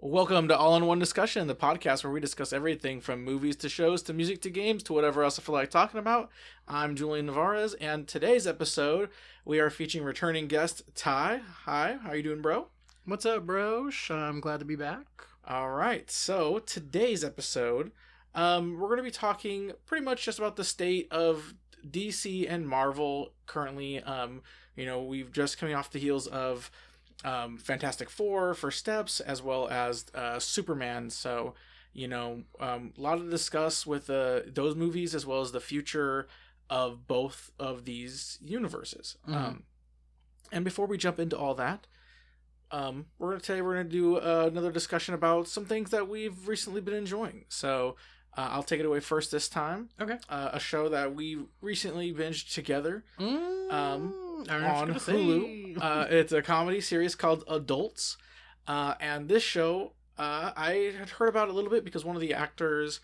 Welcome to All in One Discussion, the podcast where we discuss everything from movies to shows to music to games to whatever else I feel like talking about. I'm Julian Nevarez, and today's episode we are featuring returning guest Tye. Hi, how you doing, bro? What's up, bro? I'm glad to be back. All right, so today's episode, we're going to be talking pretty much just about the state of DC and Marvel currently. We've just coming off the heels of Fantastic Four, First Steps, as well as Superman. So, a lot to discuss with those movies as well as the future of both of these universes. Mm-hmm. And before we jump into all that, we're gonna do another discussion about some things that we've recently been enjoying. So I'll take it away first this time. Okay. A show that we recently binged together. On Hulu. It's a comedy series called Adults. And this show, I had heard about it a little bit because one of the actors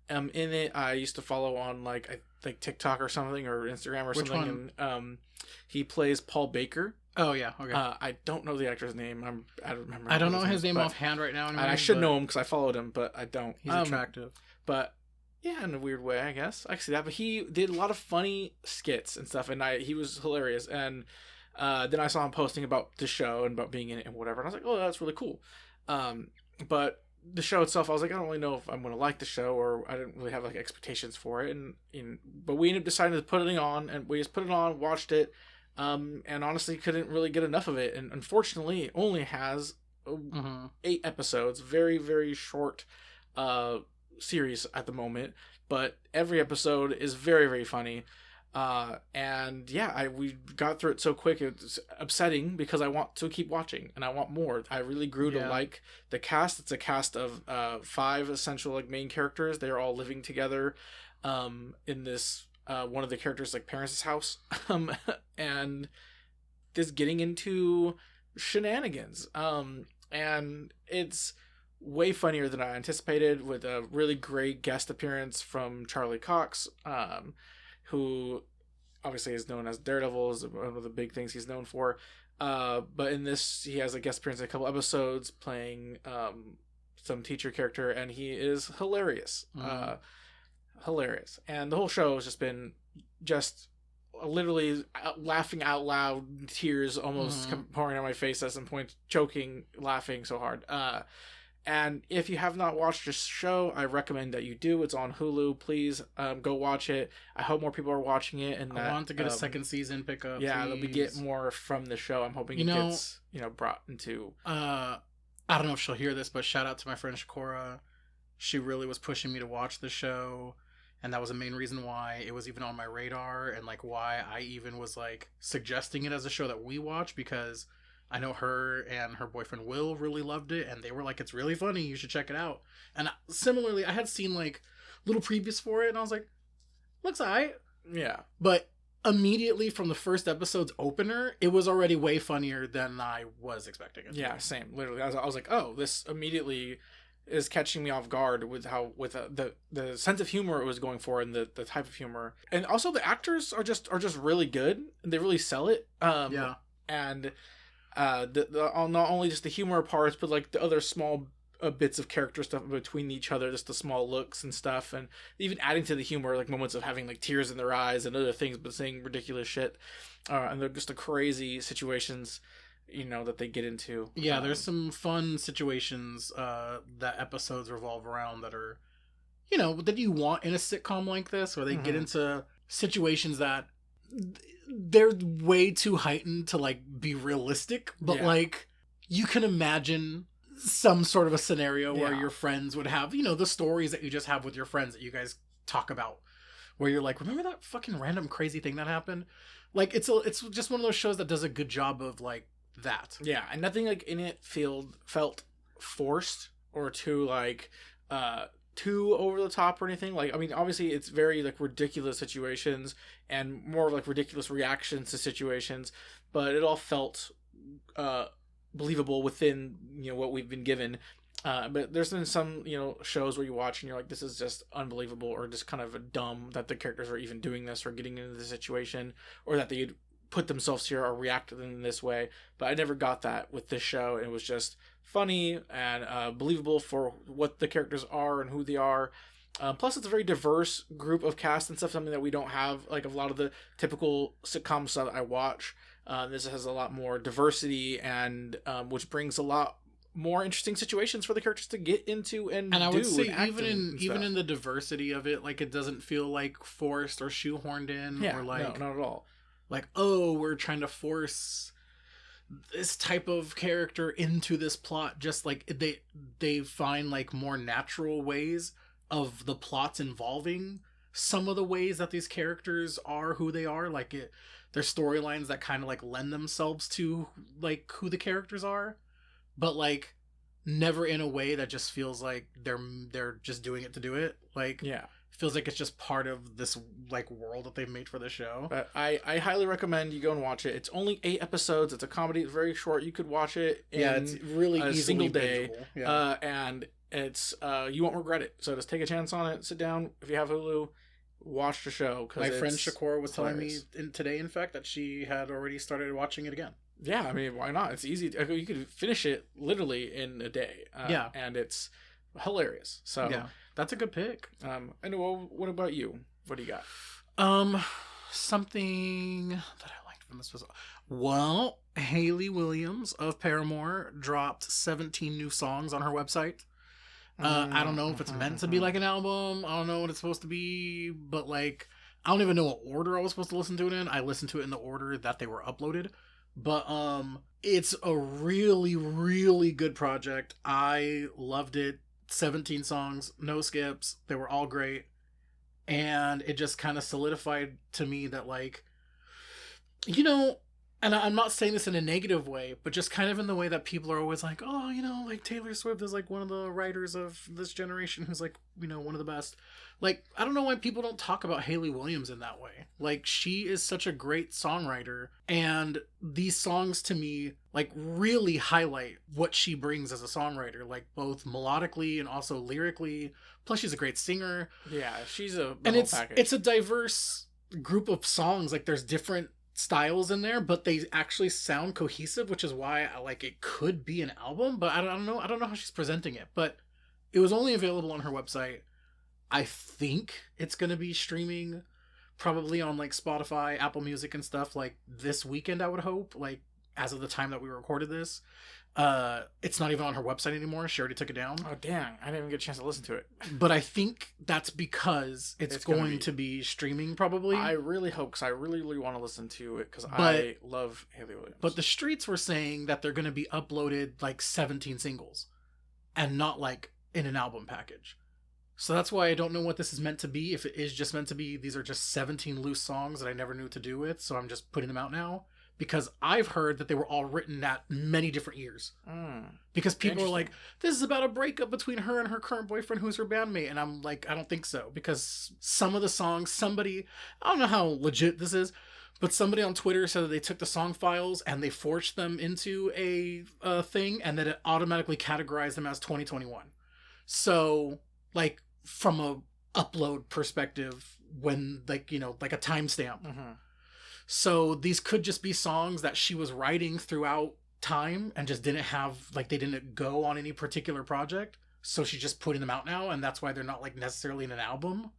in it I used to follow on I think TikTok or something, or Instagram or Which something. one? And he plays Paul Baker. Oh, yeah. Okay. I don't know the actor's name. I don't remember. I don't know his name offhand right now. I should know him because I followed him, but I don't. He's attractive. But yeah, in a weird way, I guess. I can see that. But he did a lot of funny skits and stuff, and he was hilarious. And then I saw him posting about the show and about being in it and whatever. And I was like, oh, that's really cool. But the show itself, I was like, I don't really know if I'm going to like the show, or I didn't really have expectations for it. But we ended up deciding to put it on, and we just put it on, watched it, and honestly couldn't really get enough of it. And unfortunately, it only has 8 episodes, very, very short series at the moment, but every episode is very, very funny. And yeah, we got through it so quick. It's upsetting because I want to keep watching and I want more. I really grew to like the cast. It's a cast of 5 essential main characters. They're all living together in this one of the characters' parents' house, and just getting into shenanigans. And it's way funnier than I anticipated, with a really great guest appearance from Charlie Cox, who obviously is known as Daredevil, is one of the big things he's known for. But in this, he has a guest appearance in a couple episodes playing some teacher character, and he is hilarious. Hilarious. And the whole show has just been literally laughing out loud, tears almost pouring on my face at some point, choking, laughing so hard. And if you have not watched this show, I recommend that you do. It's on Hulu. Please go watch it. I hope more people are watching it. And I want to get a second season pickup. Yeah, that we get more from the show. I'm hoping it gets brought into. I don't know if she'll hear this, but shout out to my friend Shakora. She really was pushing me to watch the show, and that was the main reason why it was even on my radar, and why I even was suggesting it as a show that we watch, because I know her and her boyfriend Will really loved it, and they were like, it's really funny, you should check it out. And similarly, I had seen little previews for it, and I was like, looks alright. Yeah. But immediately from the first episode's opener, it was already way funnier than I was expecting it to be. Same. Literally. I was like, oh, this immediately is catching me off guard with the sense of humor it was going for, and the type of humor. And also the actors are just really good. They really sell it. And not only just the humor parts, but the other small bits of character stuff between each other, just the small looks and stuff, and even adding to the humor, moments of having tears in their eyes and other things, but saying ridiculous shit, and they're just the crazy situations that they get into. Yeah, there's some fun situations that episodes revolve around that are that you want in a sitcom like this, where they get into situations that they're way too heightened to be realistic, but you can imagine some sort of a scenario where your friends would have the stories that you just have with your friends that you guys talk about, where you're like, remember that fucking random crazy thing that happened? It's just one of those shows that does a good job of that. Yeah, and nothing in it felt forced or too too over the top or anything. Obviously it's very ridiculous situations and more of ridiculous reactions to situations, but it all felt believable within what we've been given. But there's been some shows where you watch and you're like, this is just unbelievable, or just kind of dumb that the characters are even doing this or getting into the situation, or that they put themselves here or react to them in this way. But I never got that with this show. It was just funny and believable for what the characters are and who they are. Plus, it's a very diverse group of cast and stuff, something that we don't have, like a lot of the typical sitcom stuff that I watch. This has a lot more diversity, and which brings a lot more interesting situations for the characters to get into and I would say even in the diversity of it, like, it doesn't feel like forced or shoehorned in, or like, no, not at all. Like, oh, we're trying to force this type of character into this plot. Just like they find like more natural ways of the plots involving some of the ways that these characters are who they are. Like there's storylines that kind of like lend themselves to like who the characters are, but like never in a way that just feels like they're just doing it to do it. Like, yeah, feels like it's just part of this like world that they've made for the show. But I highly recommend you go and watch it. It's only 8 episodes. It's a comedy. It's very short. You could watch it in it's really a single day. Yeah. And it's you won't regret it. So just take a chance on it. Sit down if you have Hulu, watch the show. My friend Shakur was telling me today, in fact, that she had already started watching it again. Yeah, I mean, why not? It's easy. You could finish it literally in a day. And it's hilarious. So yeah, that's a good pick. And what about you? What do you got? Something that I liked from this was, well, Hayley Williams of Paramore dropped 17 new songs on her website. I don't know if it's meant to be like an album. I don't know what it's supposed to be, but like, I don't even know what order I was supposed to listen to it in. I listened to it in the order that they were uploaded. But it's a really, really good project. I loved it. 17 songs, no skips. They were all great. And it just kind of solidified to me that, like, you know, and I'm not saying this in a negative way, but just kind of in the way that people are always like, oh, you know, like Taylor Swift is like one of the writers of this generation who's like, you know, one of the best. Like, I don't know why people don't talk about Hayley Williams in that way. Like, she is such a great songwriter, and these songs to me, like, really highlight what she brings as a songwriter, like, both melodically and also lyrically. Plus, she's a great singer. Yeah, she's a package. It's a diverse group of songs. Like, there's different styles in there, but they actually sound cohesive, which is why it could be an album, but I don't know how she's presenting it. But it was only available on her website. I think it's going to be streaming probably on like Spotify, Apple Music and stuff like this weekend, I would hope, like as of the time that we recorded this. It's not even on her website anymore. She already took it down. Oh, dang. I didn't even get a chance to listen to it. But I think that's because it's going to be streaming probably. I really hope, because I really, really want to listen to it, because I love Hayley Williams. But the streets were saying that they're going to be uploaded like 17 singles and not like in an album package. So that's why I don't know what this is meant to be. If it is just meant to be, these are just 17 loose songs that I never knew what to do with, so I'm just putting them out now. Because I've heard that they were all written at many different years. Because people are like, this is about a breakup between her and her current boyfriend who's her bandmate. And I'm like, I don't think so. Because some of the songs, I don't know how legit this is, but somebody on Twitter said that they took the song files and they forged them into a thing, and that it automatically categorized them as 2021. So, like, from a upload perspective, when, like, you know, like a timestamp. Mm-hmm. So these could just be songs that she was writing throughout time and just didn't have, like, they didn't go on any particular project. So she's just putting them out now, and that's why they're not like necessarily in an album.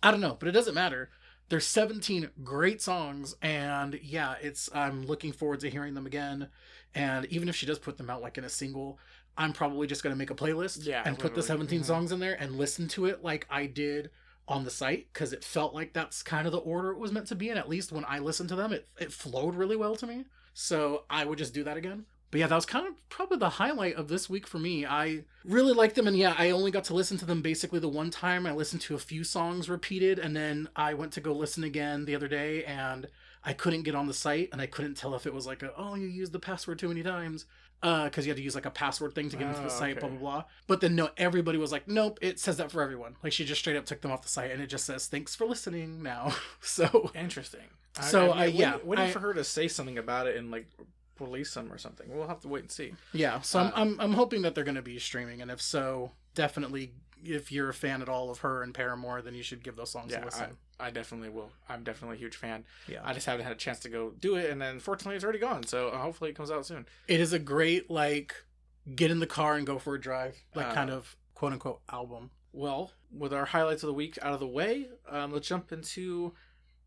I don't know, but it doesn't matter. There's 17 great songs, and yeah, I'm looking forward to hearing them again. And even if she does put them out like in a single, I'm probably just going to make a playlist and put the 17 songs in there and listen to it like I did on the site, because it felt like that's kind of the order it was meant to be in. At least when I listened to them, it flowed really well to me. So I would just do that again. But yeah, that was kind of probably the highlight of this week for me. I really liked them, and yeah, I only got to listen to them basically the one time. I listened to a few songs repeated, and then I went to go listen again the other day, and I couldn't get on the site, and I couldn't tell if it was like you used the password too many times. Because you had to use like a password thing to get into the site, blah, blah, blah. But then no, everybody was like, nope, it says that for everyone. Like, she just straight up took them off the site, and it just says, thanks for listening now. So interesting. Waiting for her to say something about it and like release them or something. We'll have to wait and see. Yeah, so I'm hoping that they're going to be streaming, and if so, definitely, if you're a fan at all of her and Paramore, then you should give those songs a listen. I definitely will. I'm definitely a huge fan. Yeah. I just haven't had a chance to go do it, and then fortunately it's already gone. So hopefully it comes out soon. It is a great get in the car and go for a drive kind of quote unquote album. Well, with our highlights of the week out of the way, let's jump into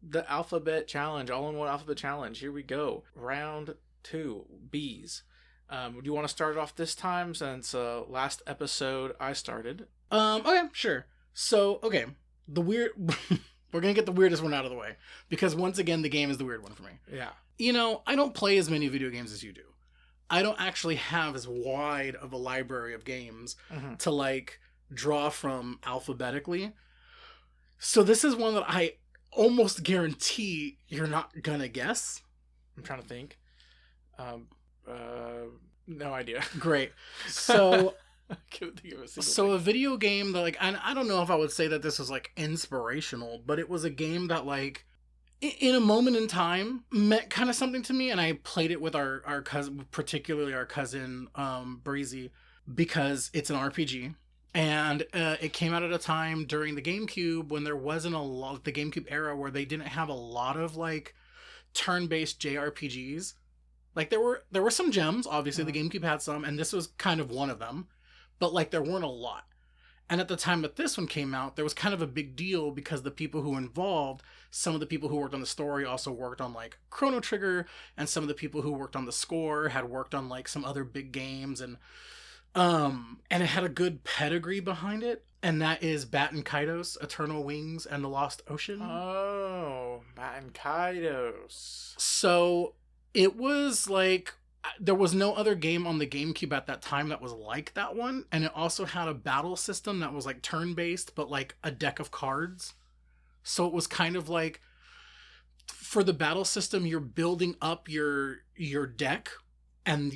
the alphabet challenge, all-in-one alphabet challenge. Here we go. Round 2, B's. Do you want to start off this time since last episode I started? Okay, sure. So, okay, we're gonna get the weirdest one out of the way because once again, the game is the weird one for me. Yeah. I don't play as many video games as you do. I don't actually have as wide of a library of games to draw from alphabetically. So this is one that I almost guarantee you're not gonna guess. I'm trying to think. No idea. Great. So I can't think of a single thing. a video game that and I don't know if I would say that this was inspirational, but it was a game that in a moment in time meant kind of something to me, and I played it with our cousin, particularly our cousin Breezy, because it's an RPG. And it came out at a time during the GameCube when there wasn't a lot, the GameCube era, where they didn't have a lot of turn-based JRPGs. There were some gems, obviously the GameCube had some, and this was kind of one of them, but there weren't a lot. And at the time that this one came out, there was kind of a big deal because the people who were involved, some of the people who worked on the story also worked on Chrono Trigger, and some of the people who worked on the score had worked on some other big games, and it had a good pedigree behind it, and that is Baten Kaitos, Eternal Wings and the Lost Ocean. Oh, Baten Kaitos. So it was there was no other game on the GameCube at that time that was like that one, and it also had a battle system that was turn-based, but a deck of cards. So it was kind of for the battle system, you're building up your deck, and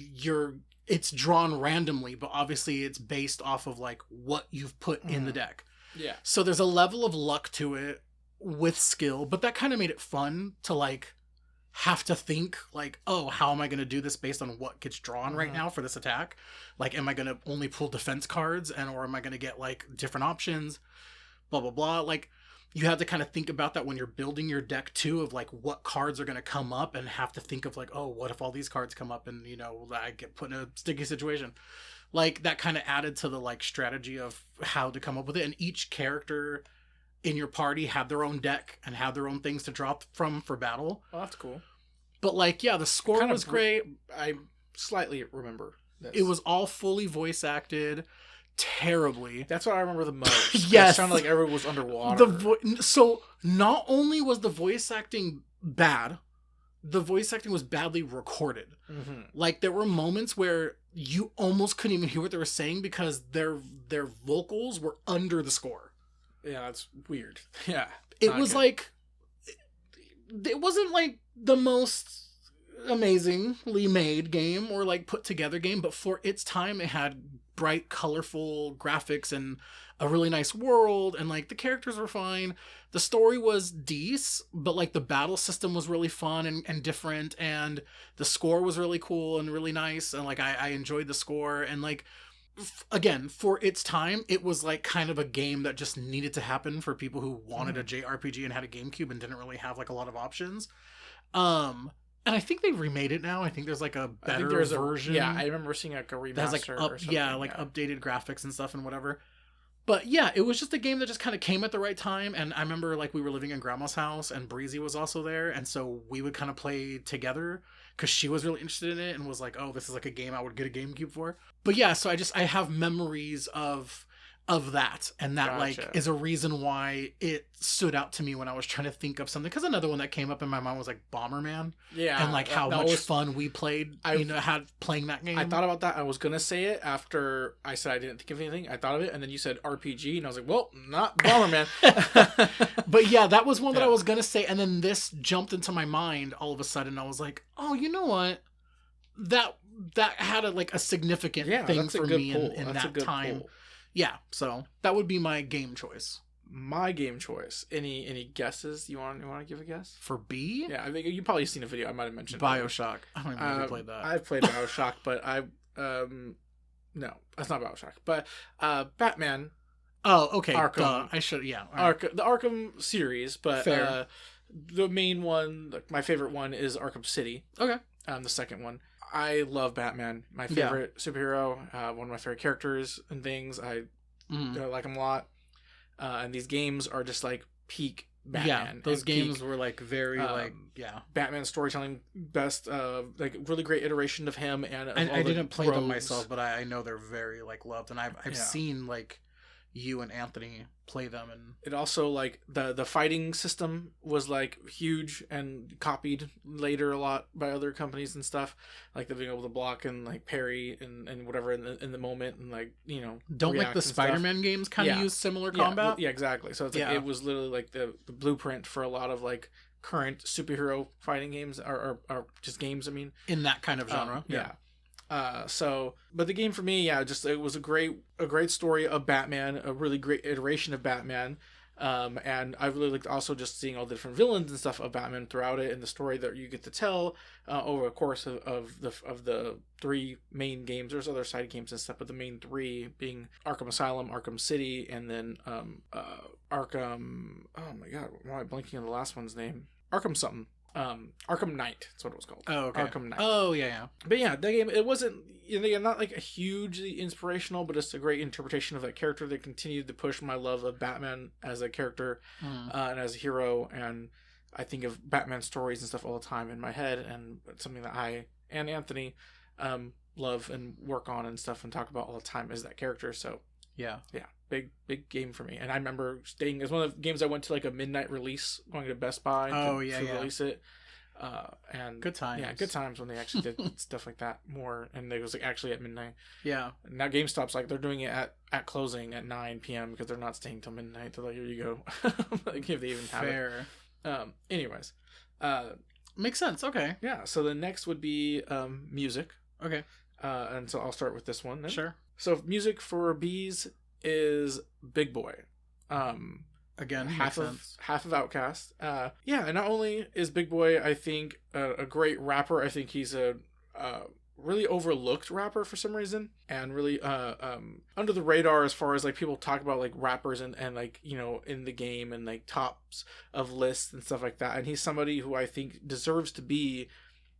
it's drawn randomly, but obviously it's based off of what you've put in the deck. Yeah. So there's a level of luck to it with skill, but that kind of made it fun to have to think oh, how am I going to do this based on what gets drawn right now for this attack? Am I going to only pull defense cards or am I going to get different options? Blah, blah, blah. You have to kind of think about that when you're building your deck too, of what cards are going to come up, and have to think of oh, what if all these cards come up and I get put in a sticky situation. That kind of added to the strategy of how to come up with it. And each character in your party had their own deck and had their own things to drop from for battle. Oh, that's cool. But the score was great. I slightly remember this. It was all fully voice acted terribly. That's what I remember the most. Yes. It sounded like everyone was underwater. So not only was the voice acting bad, the voice acting was badly recorded. There were moments where you almost couldn't even hear what they were saying because their vocals were under the score. Yeah, that's weird. Yeah. It was good. It wasn't the most amazingly made game or put together game, but for its time it had bright, colorful graphics and a really nice world, and the characters were fine. The story was decent, but the battle system was really fun and different, and the score was really cool and really nice, and I enjoyed the score, and again, for its time, it was kind of a game that just needed to happen for people who wanted a JRPG and had a GameCube and didn't really have a lot of options. And I think they've remade it now. I think there's a better version. I remember seeing a remaster that has or something. Updated graphics and stuff and whatever. But yeah, it was just a game that just kind of came at the right time. And I remember we were living in Grandma's house and Breezy was also there. And so we would kind of play together because she was really interested in it and was oh, this is a game I would get a GameCube for. But yeah, so I have memories of that, and that Gotcha. Is a reason why it stood out to me when I was trying to think of something, because another one that came up in my mind was Bomberman, and how much fun we played had playing that game. I thought about that. I was gonna say it after I said I didn't think of anything. I thought of it, and then you said RPG, and I was well, not Bomberman. But yeah, that was one that I was gonna say, and then this jumped into my mind all of a sudden. I was oh, you know what, that had a significant thing for me in that time. Pull. Yeah, so that would be my game choice. My game choice. Any guesses? You want to give a guess for B? Yeah, I think you've probably seen a video. I might have mentioned BioShock. I don't even know if you played that. I've played BioShock, but no, that's not BioShock. But Batman Oh, okay. Arkham. Duh. I should. Yeah. All right. The Arkham series, but Fair. the main one, like, my favorite one, is Arkham City. Okay. The second one. I love Batman. My favorite superhero. One of my favorite characters and things. I like him a lot. And these games are just like peak Batman. Yeah, those games were like very Batman storytelling, best like really great iteration of him. And I didn't play them myself, but I know they're very like loved, and I've seen like you and Anthony play them, and it also like the fighting system was like huge and copied later a lot by other companies and stuff, like the being able to block and like parry and whatever in the moment, and like, you know, don't like the Spider-Man games kind of use similar combat. Yeah, exactly. So it's like it was literally like the blueprint for a lot of like current superhero fighting games or just games, I mean, in that kind of genre. But the game for me, it was a great story of Batman, a really great iteration of Batman. And I really liked also just seeing all the different villains and stuff of Batman throughout it, and the story that you get to tell over the course of the three main games. There's other side games and stuff, but the main three being Arkham Asylum, Arkham City, and then Arkham. Oh my God, why am I blanking on the last one's name? Arkham something. Arkham Knight. That's what it was called. Oh, okay. Arkham Knight. Oh, yeah. But yeah, that game, it wasn't, you know, not like a hugely inspirational, but it's a great interpretation of that character that continued to push my love of Batman as a character and as a hero. And I think of Batman stories and stuff all the time in my head, and it's something that I and Anthony love and work on and stuff and talk about all the time is that character. So yeah, big game for me. And I remember staying, it was one of the games I went to like a midnight release, going to Best Buy to release it. And good times. Yeah, good times when they actually did stuff like that more, and it was like actually at midnight. Yeah. Now GameStop's like they're doing it at closing at 9 p.m. because they're not staying till midnight. They're like, here you go. Like, if they even have Fair. it. Anyways, makes sense. Okay. Yeah. So the next would be music. Okay. And so I'll start with this one then. Sure. So music for Bees is Big Boy. Again, half of Outkast. And not only is Big Boy, I think, a great rapper, I think he's a really overlooked rapper for some reason, and really under the radar as far as like people talk about like rappers and like, you know, in the game and like tops of lists and stuff like that. And he's somebody who I think deserves to be,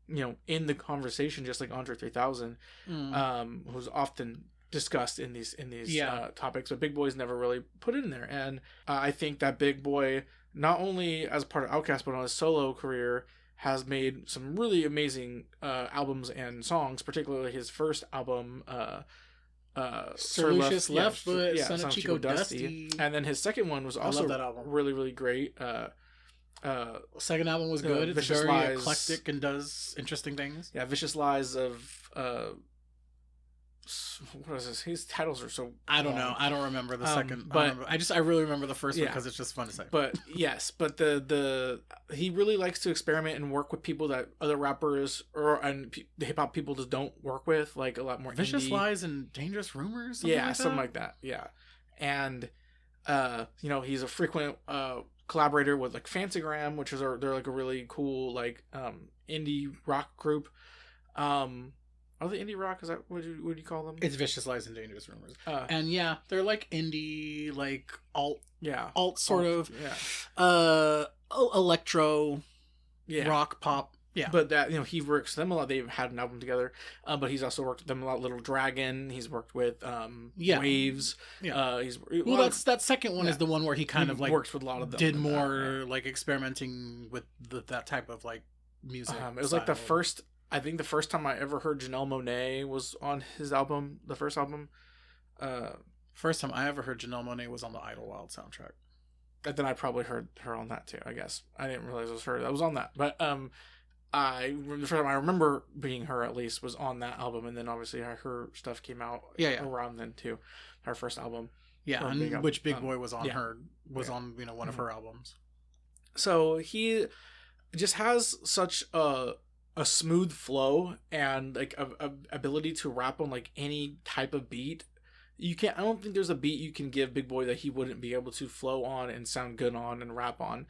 you know, in the conversation, just like Andre 3000, who's often discussed in these topics, but Big Boy's never really put it in there. And I think that Big Boy, not only as part of Outkast but on his solo career, has made some really amazing albums and songs, particularly his first album, Sir Lucius Left Foot, Son of Chico Dusty. And then his second one was also really, really great. Second album was good. It's Vicious very Lies, eclectic and does interesting things. Yeah, Vicious Lies of what is this? His titles are so I don't know. I don't remember the second, but I really remember the first one because it's just fun to say. But yes, but the he really likes to experiment and work with people that other rappers and the hip hop people just don't work with, like a lot more Vicious indie. Lies and Dangerous Rumors. Something like that. Yeah, and you know, he's a frequent collaborator with like Fancygram, which is they're like a really cool like indie rock group. Are they indie rock? Is that what do you call them? It's Vicious Lies and Dangerous Rumors. And yeah, they're like indie, like alt sort of, electro, rock pop. Yeah, but that, you know, he works with them a lot. They've had an album together, but he's also worked with them a lot. Little Dragon. He's worked with Waves. Yeah, that second one is the one where he kind of like works with a lot of them. Did more like experimenting with that type of like music. It was like the first. I think the first time I ever heard Janelle Monáe was on his album, the first album. First time I ever heard Janelle Monáe was on the Idlewild soundtrack. And then I probably heard her on that too, I guess. I didn't realize it was her that was on that. But the first time I remember being her, at least, was on that album. And then obviously her stuff came out around then too. Her first album. Yeah, and which Big Boy was on on, you know, one of her albums. So he just has such a smooth flow and like a ability to rap on like any type of beat. I don't think there's a beat you can give Big Boy that he wouldn't be able to flow on and sound good on and rap on.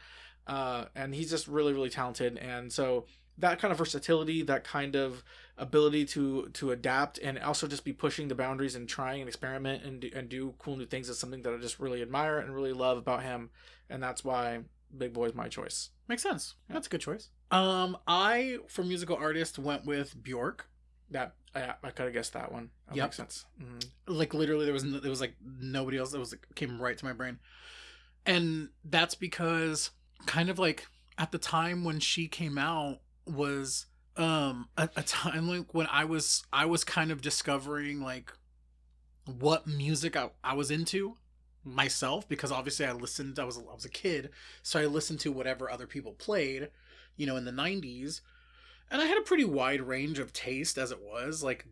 And he's just really, really talented. And so that kind of versatility, that kind of ability to adapt and also just be pushing the boundaries and trying and experiment and do cool new things is something that I just really admire and really love about him, and that's why Big Boy is my choice. Makes sense. Yeah. That's a good choice. I for musical artist went with Bjork. That I could have guessed that one. That makes sense. Mm-hmm. Like literally, there was like nobody else that came right to my brain, and that's because kind of like at the time when she came out was a time like when I was kind of discovering like what music I was into myself, because obviously I was a kid, so I listened to whatever other people played, you know, in the 90s, and I had a pretty wide range of taste as it was, like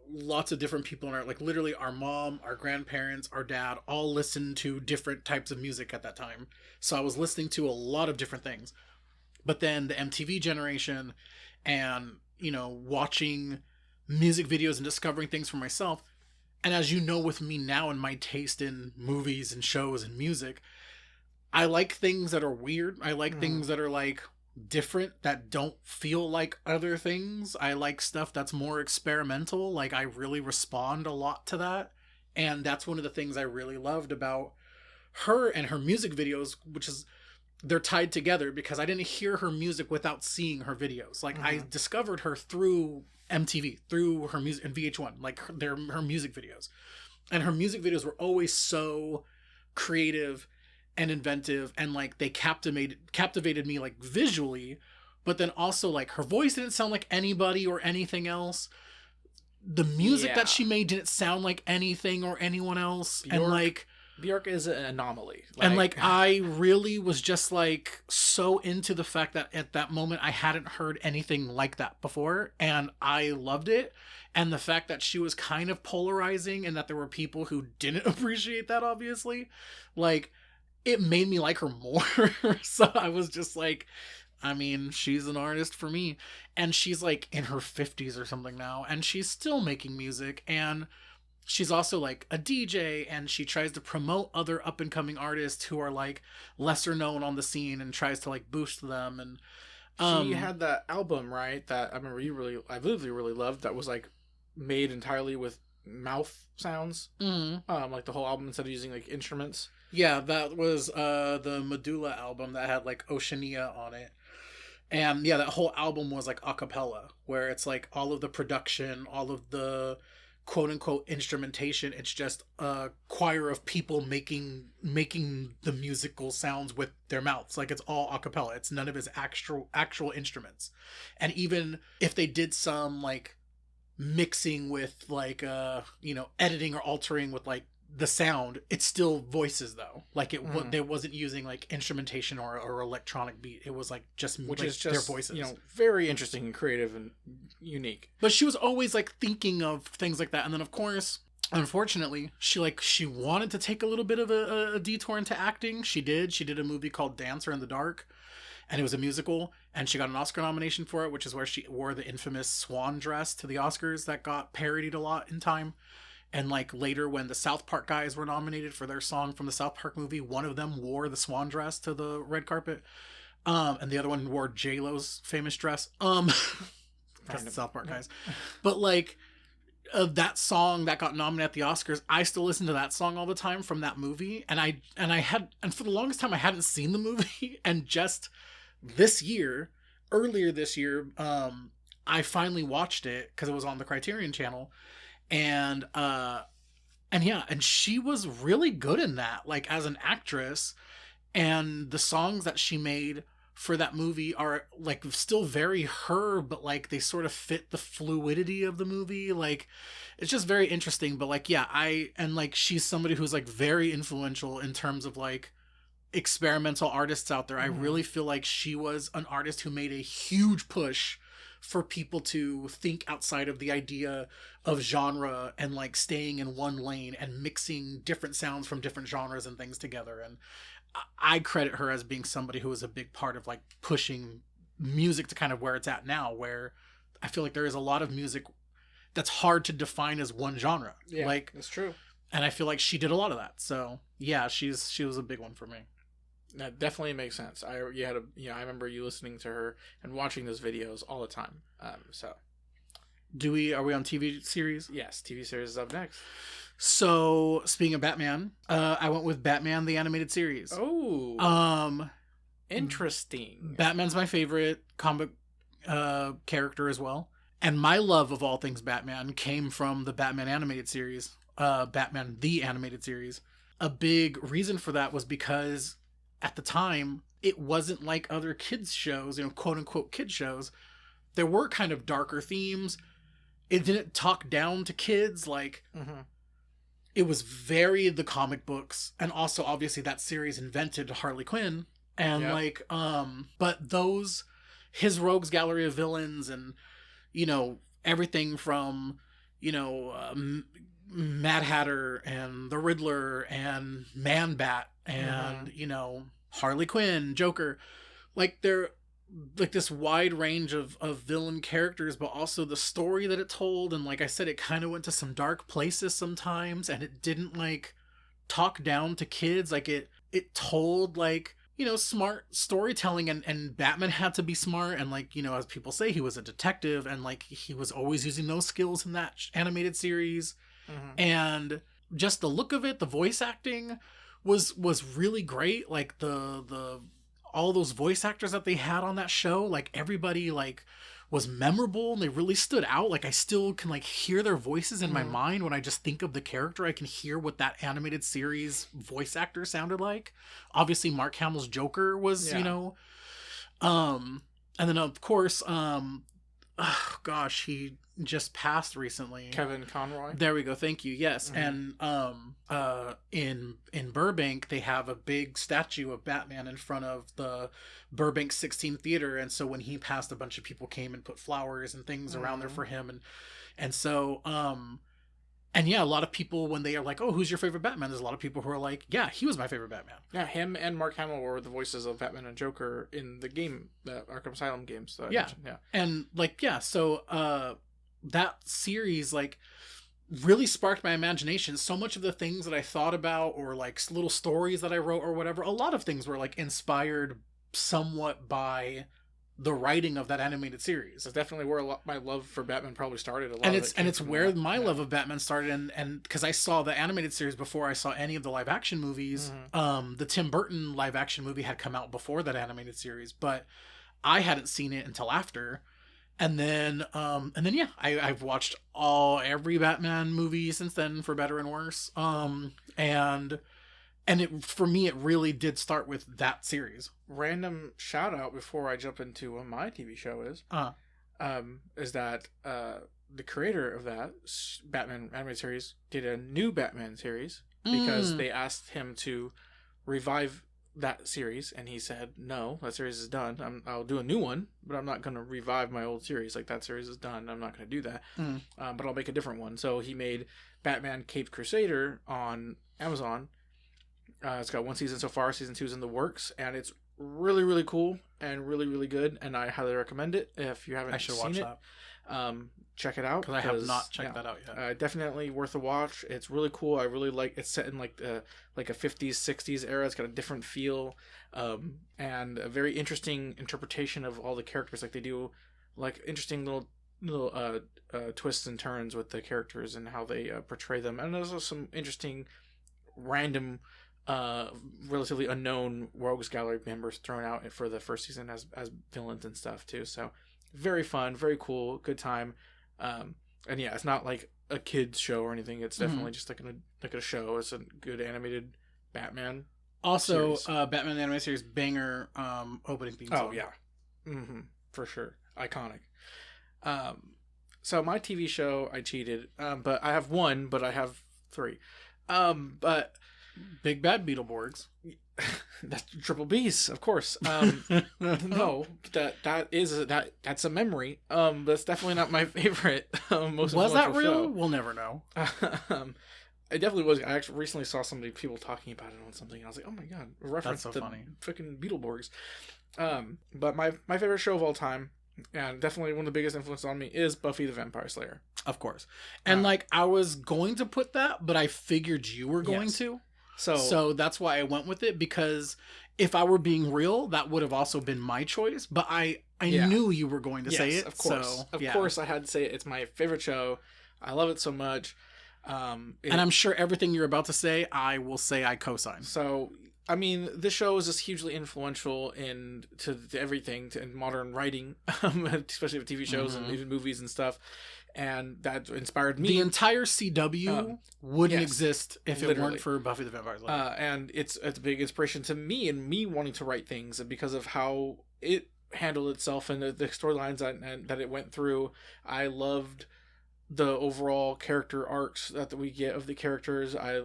lots of different people in our, like literally our mom, our grandparents, our dad all listened to different types of music at that time, so I was listening to a lot of different things. But then the MTV generation and, you know, watching music videos and discovering things for myself. And as you know, with me now and my taste in movies and shows and music, I like things that are weird. I like things that are like different, that don't feel like other things. I like stuff that's more experimental. Like I really respond a lot to that. And that's one of the things I really loved about her and her music videos, which is they're tied together because I didn't hear her music without seeing her videos. Like I discovered her through MTV, through her music and VH1, like her music videos. And her music videos were always so creative and inventive, and like they captivated me like visually, but then also like her voice didn't sound like anybody or anything else. The music that she made didn't sound like anything or anyone else. And like Bjork is an anomaly. And like I really was just like so into the fact that at that moment I hadn't heard anything like that before, and I loved it. And the fact that she was kind of polarizing and that there were people who didn't appreciate that, obviously, like it made me like her more. So I was just like, I mean, she's an artist for me. And she's like in her 50s or something now, and she's still making music, and she's also like a DJ, and she tries to promote other up and coming artists who are like lesser known on the scene and tries to like boost them. And she had that album, right, that I remember I really loved, that was like made entirely with mouth sounds. Like the whole album, instead of using like instruments. Yeah, that was the Medulla album that had like Oceania on it. And yeah, that whole album was like a cappella, where it's like all of the production, all of the quote unquote instrumentation, it's just a choir of people making the musical sounds with their mouths. Like it's all a cappella. It's none of his actual instruments. And even if they did some like mixing with like you know, editing or altering with like the sound, it's still voices though. Like they wasn't using like instrumentation or electronic beat. It was like just which like is just, their voices. You know, very interesting and creative and unique. But she was always like thinking of things like that. And then of course, unfortunately, she wanted to take a little bit of a detour into acting. She did a movie called Dancer in the Dark, and it was a musical, and she got an Oscar nomination for it, which is where she wore the infamous swan dress to the Oscars that got parodied a lot in time. And like later when the South Park guys were nominated for their song from the South Park movie, one of them wore the swan dress to the red carpet. And the other one wore J-Lo's famous dress. That's the South Park guys. But like that song that got nominated at the Oscars, I still listen to that song all the time from that movie. And for the longest time I hadn't seen the movie. And just earlier this year, I finally watched it because it was on the Criterion Channel. And she was really good in that, like as an actress, and the songs that she made for that movie are like still very her, but like they sort of fit the fluidity of the movie. Like it's just very interesting. But like, yeah, she's somebody who's like very influential in terms of like experimental artists out there. I really feel like she was an artist who made a huge push for people to think outside of the idea of genre and like staying in one lane and mixing different sounds from different genres and things together. And I credit her as being somebody who was a big part of like pushing music to kind of where it's at now, where I feel like there is a lot of music that's hard to define as one genre. Yeah, like that's true. And I feel like she did a lot of that. So yeah, she was a big one for me. That definitely makes sense. I remember you listening to her and watching those videos all the time. Are we on TV series? Yes, TV series is up next. So, speaking of Batman, I went with Batman the Animated Series. Oh. Interesting. Batman's my favorite comic character as well. And my love of all things Batman came from the Batman Animated Series. Batman the Animated Series. A big reason for that was because at the time, it wasn't like other kids shows, quote unquote kids shows. There were kind of darker themes. It didn't talk down to kids. Like, it was very the comic books. And also, obviously, that series invented Harley Quinn. And but his rogues gallery of villains and, everything from, Mad Hatter and the Riddler and Man-Bat and, Harley Quinn, Joker, they're like this wide range of villain characters, but also the story that it told. And like I said, it kind of went to some dark places sometimes, and it didn't talk down to kids. Like it told smart storytelling, and Batman had to be smart. And as people say, he was a detective, and he was always using those skills in that animated series. And just the look of it, the voice acting was really great. The all those voice actors that they had on that show, everybody was memorable, and they really stood out. I still can hear their voices in my mind when I just think of the character. I can hear what that animated series voice actor sounded like. Obviously Mark Hamill's Joker was, and then of course, oh gosh, he just passed recently. Kevin Conroy. There we go. Thank you. Yes. And in Burbank, they have a big statue of Batman in front of the Burbank 16 Theater, and so when he passed, a bunch of people came and put flowers and things around there for him, and so and yeah, a lot of people, when they are like, oh, who's your favorite Batman? There's a lot of people who are like, yeah, he was my favorite Batman. Yeah, him and Mark Hamill were the voices of Batman and Joker in the game, the Arkham Asylum games. That I mentioned. Yeah. And so that series really sparked my imagination. So much of the things that I thought about, or little stories that I wrote or whatever, a lot of things were inspired somewhat by the writing of that animated series. That's definitely where my love for Batman probably started. It's where my love of Batman started, and because I saw the animated series before I saw any of the live action movies. The Tim Burton live action movie had come out before that animated series, but I hadn't seen it until after. And then yeah, I've watched every Batman movie since then, for better and worse. And it, for me, it really did start with that series. Random shout out before I jump into what my TV show is that the creator of that Batman animated series did a new Batman series because they asked him to revive that series, and he said, no, that series is done. I'll do a new one, but I'm not going to revive my old series. That series is done. I'm not going to do that. But I'll make a different one. So he made Batman Caped Crusader on Amazon. It's got one season so far. Season 2 is in the works, and it's really, really cool and really, really good. And I highly recommend it if you haven't seen it. Check it out, because I have not checked that out yet. Definitely worth a watch. It's really cool. I really like. It's set in a 50s, 60s era. It's got a different feel, and a very interesting interpretation of all the characters. They do interesting little twists and turns with the characters and how they portray them. And there's also some interesting random relatively unknown rogues gallery members thrown out for the first season as villains and stuff too. So very fun, very cool, good time. And yeah, it's not like a kids show or anything. It's definitely just a show. It's a good animated Batman. Also, Batman the Animated Series banger opening theme song. Oh yeah, for sure, iconic. So my TV show, I cheated, but I have one, but I have three. But Big Bad Beetleborgs. That's Triple B's, of course. No, that's a memory. That's definitely not my favorite. Most was that real? Show. We'll never know. It definitely was. I actually recently saw people talking about it on something, and I was like, oh my god, a reference that's so to funny. Freaking Beetleborgs. But my favorite show of all time, and definitely one of the biggest influences on me, is Buffy the Vampire Slayer. Of course. And I was going to put that, but I figured you were going to. So that's why I went with it, because if I were being real, that would have also been my choice. But I knew you were going to say it. Of course. So, of course I had to say it. It's my favorite show. I love it so much. And I'm sure everything you're about to say, I will say I co-sign. So, I mean, this show is just hugely influential to everything, in modern writing, especially with TV shows and even movies and stuff. And that inspired me. The entire CW wouldn't exist if it weren't for Buffy the Vampire Slayer. And it's a big inspiration to me, and me wanting to write things, and because of how it handled itself and the storylines that it went through. I loved the overall character arcs that we get of the characters. I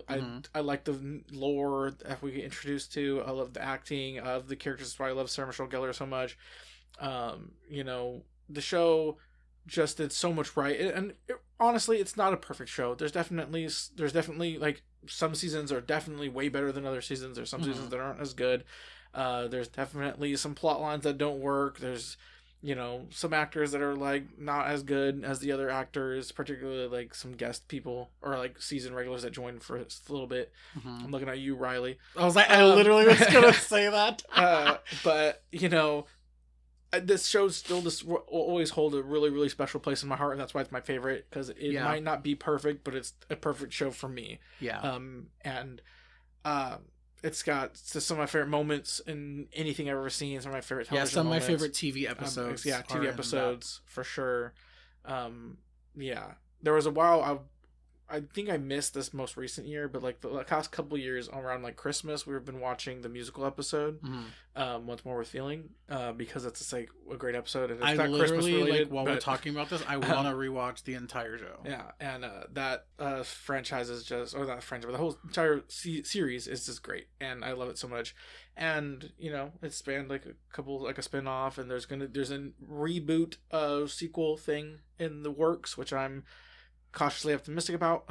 like the lore that we get introduced to. I love the acting of the characters. That's why I love Sarah Michelle Gellar so much. The show just did so much right, and honestly, it's not a perfect show. There's definitely like some seasons are definitely way better than other seasons. There's some seasons that aren't as good. There's definitely some plot lines that don't work. There's some actors that are like not as good as the other actors, particularly like some guest people or like season regulars that joined for a little bit. I'm looking at you, Riley. I was like, I literally was gonna say that. But this show still just will always hold a really, really special place in my heart, and that's why it's my favorite, because it might not be perfect, but it's a perfect show for me. It's got some of my favorite moments in anything I've ever seen. Some of my favorite television some moments. of my favorite TV episodes. TV episodes for sure. There was a while I think I missed this most recent year, but like the past couple years around like Christmas, we've been watching the musical episode, Once More with Feeling, because it's like a great episode, and it's not Christmas related. While we're talking about this, I want to rewatch the entire show. Yeah, and that franchise is just, or not franchise, but the whole entire series is just great, and I love it so much. And it's spanned like a spin-off, and there's a reboot sequel thing in the works, which I'm cautiously optimistic about.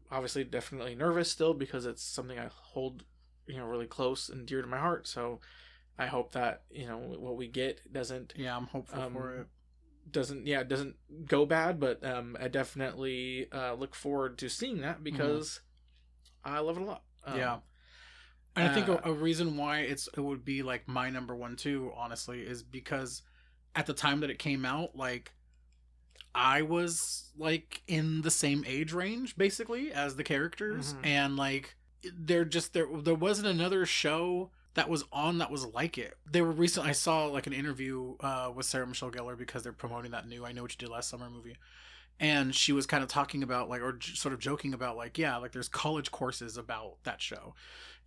Obviously definitely nervous still, because it's something I hold really close and dear to my heart, so I hope that what we get doesn't I'm hopeful for it doesn't go bad, but I definitely look forward to seeing that, because I love it a lot. And I think a reason why it would be like my number one too, honestly, is because at the time that it came out, like I was like in the same age range basically as the characters, and like there wasn't another show that was on that was like it. I saw like an interview with Sarah Michelle Gellar, because they're promoting that new I Know What You Did Last Summer movie, and she was kind of talking about like, or sort of joking about like, like there's college courses about that show,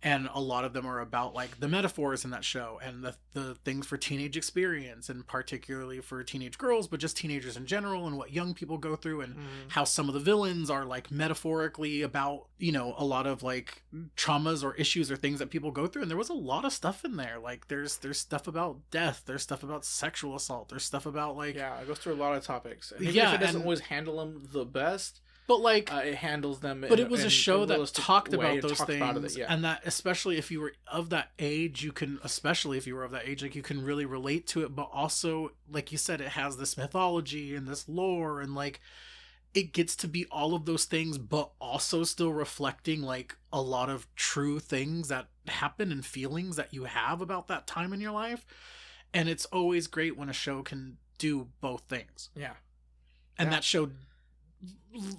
and a lot of them are about like the metaphors in that show and the things for teenage experience, and particularly for teenage girls, but just teenagers in general, and what young people go through, and how some of the villains are like metaphorically about a lot of like traumas or issues or things that people go through. And there was a lot of stuff in there. Like there's stuff about death, there's stuff about sexual assault, there's stuff about like it goes through a lot of topics. And even if it doesn't always handle them the best, but like it handles them. But it was a show that talked about those things, and that especially if you were of that age, like you can really relate to it. But also, like you said, it has this mythology and this lore, and like it gets to be all of those things, but also still reflecting like a lot of true things that happen and feelings that you have about that time in your life. And it's always great when a show can do both things. And that show,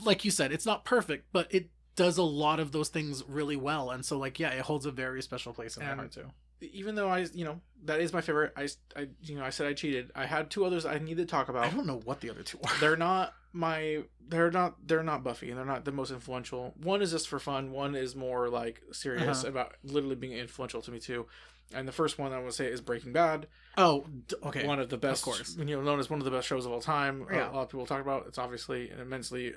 like you said, it's not perfect, but it does a lot of those things really well. And so like, it holds a very special place in my heart too. Even though that is my favorite, I said I cheated. I had two others I need to talk about. I don't know what the other two are. They're not Buffy, and they're not the most influential. One is just for fun. One is more like serious about literally being influential to me too. And the first one I want to say is Breaking Bad. Oh, okay. One of the best, of course. Known as one of the best shows of all time. Yeah. A lot of people talk about. It's obviously an immensely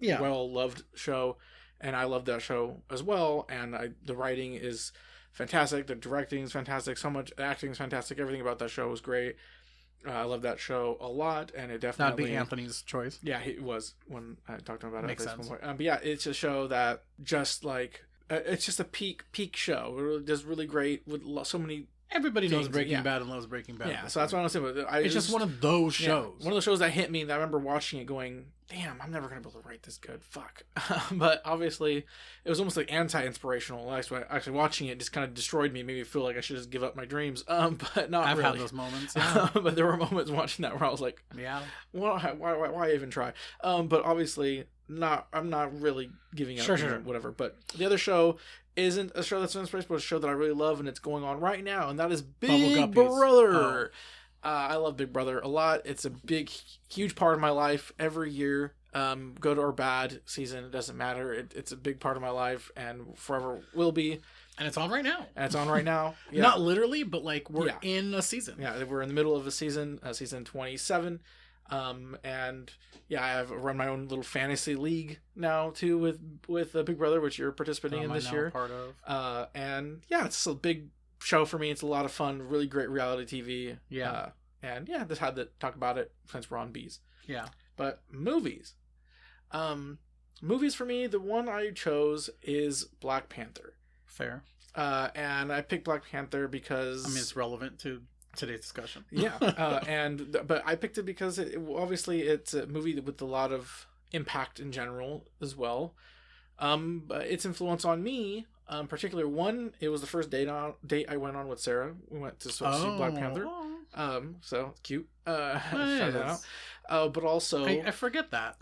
well-loved show, and I love that show as well. And the writing is fantastic. The directing is fantastic. So much acting is fantastic. Everything about that show is great. I love that show a lot, and it definitely... That'd be Anthony's choice. Yeah, it was when I talked to him about it. Makes sense. But it's a show that just like... it's just a peak show. It really does really great with so many Everybody knows things, Breaking yeah. Bad and loves Breaking Bad. Yeah, so that's what I'm saying. It's just one of those shows. One of those shows that hit me, and I remember watching it going, damn, I'm never going to be able to write this good. Fuck. But obviously, it was almost like anti-inspirational. Actually, watching it just kind of destroyed me, made me feel like I should just give up my dreams. But not I've really. had those moments, yeah. But there were moments watching that where I was like, yeah, why even try? But obviously, I'm not really giving up, sure. whatever. But the other show isn't a show that's inspirational, but a show that I really love, and it's going on right now, and that is Big Brother. I love Big Brother a lot. It's a big, huge part of my life every year. Good or bad season, it doesn't matter. It's a big part of my life and forever will be. And it's on right now. Yeah. Not literally, but like we're in a season. Yeah, we're in the middle of a season, season 27. And yeah, I've run my own little fantasy league now too with Big Brother, which you're participating in this year. Part of. And yeah, it's a big show for me. It's a lot of fun, really great reality TV. Yeah. And yeah, just had to talk about it since we're on bees. Yeah. But movies. Movies for me, the one I chose is Black Panther. Fair. And I picked Black Panther because it's relevant to today's discussion. Yeah. But I picked it because obviously it's a movie with a lot of impact in general as well. But its influence on me, particularly one, it was the first date I went on with Sarah. We went to see Black Panther. So cute. Shout that out. But also I forget that.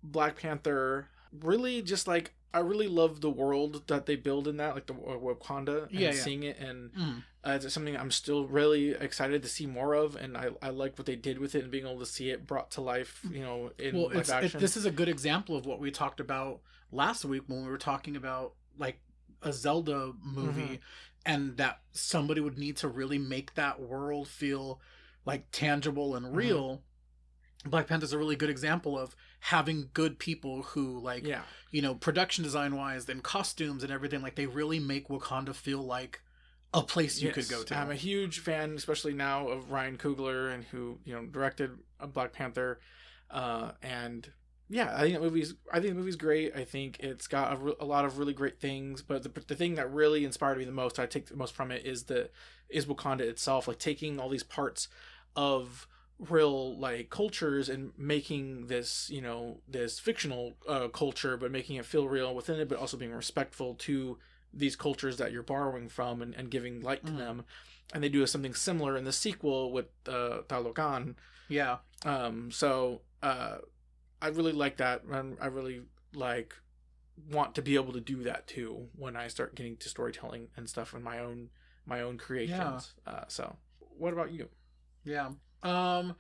Black Panther really just like, I really love the world that they build in that, like the Wakanda, and seeing it, and it's something I'm still really excited to see more of, and I like what they did with it and being able to see it brought to life, in live action. This is a good example of what we talked about last week when we were talking about like a Zelda movie, and that somebody would need to really make that world feel like tangible and real. Black Panther's a really good example of having good people who production design wise and costumes and everything, like they really make Wakanda feel like a place you could go to. I'm a huge fan, especially now, of Ryan Coogler, and who directed Black Panther, and yeah, I think the movie's great. I think it's got a lot of really great things, but the thing that really inspired me the most, I take the most from it, is Wakanda itself, like taking all these parts of real like cultures and making this this fictional culture, but making it feel real within it, but also being respectful to these cultures that you're borrowing from, and giving light to them. And they do something similar in the sequel with Talokan. So I really like that, and I really want to be able to do that too when I start getting to storytelling and stuff in my own creations. So what about you? So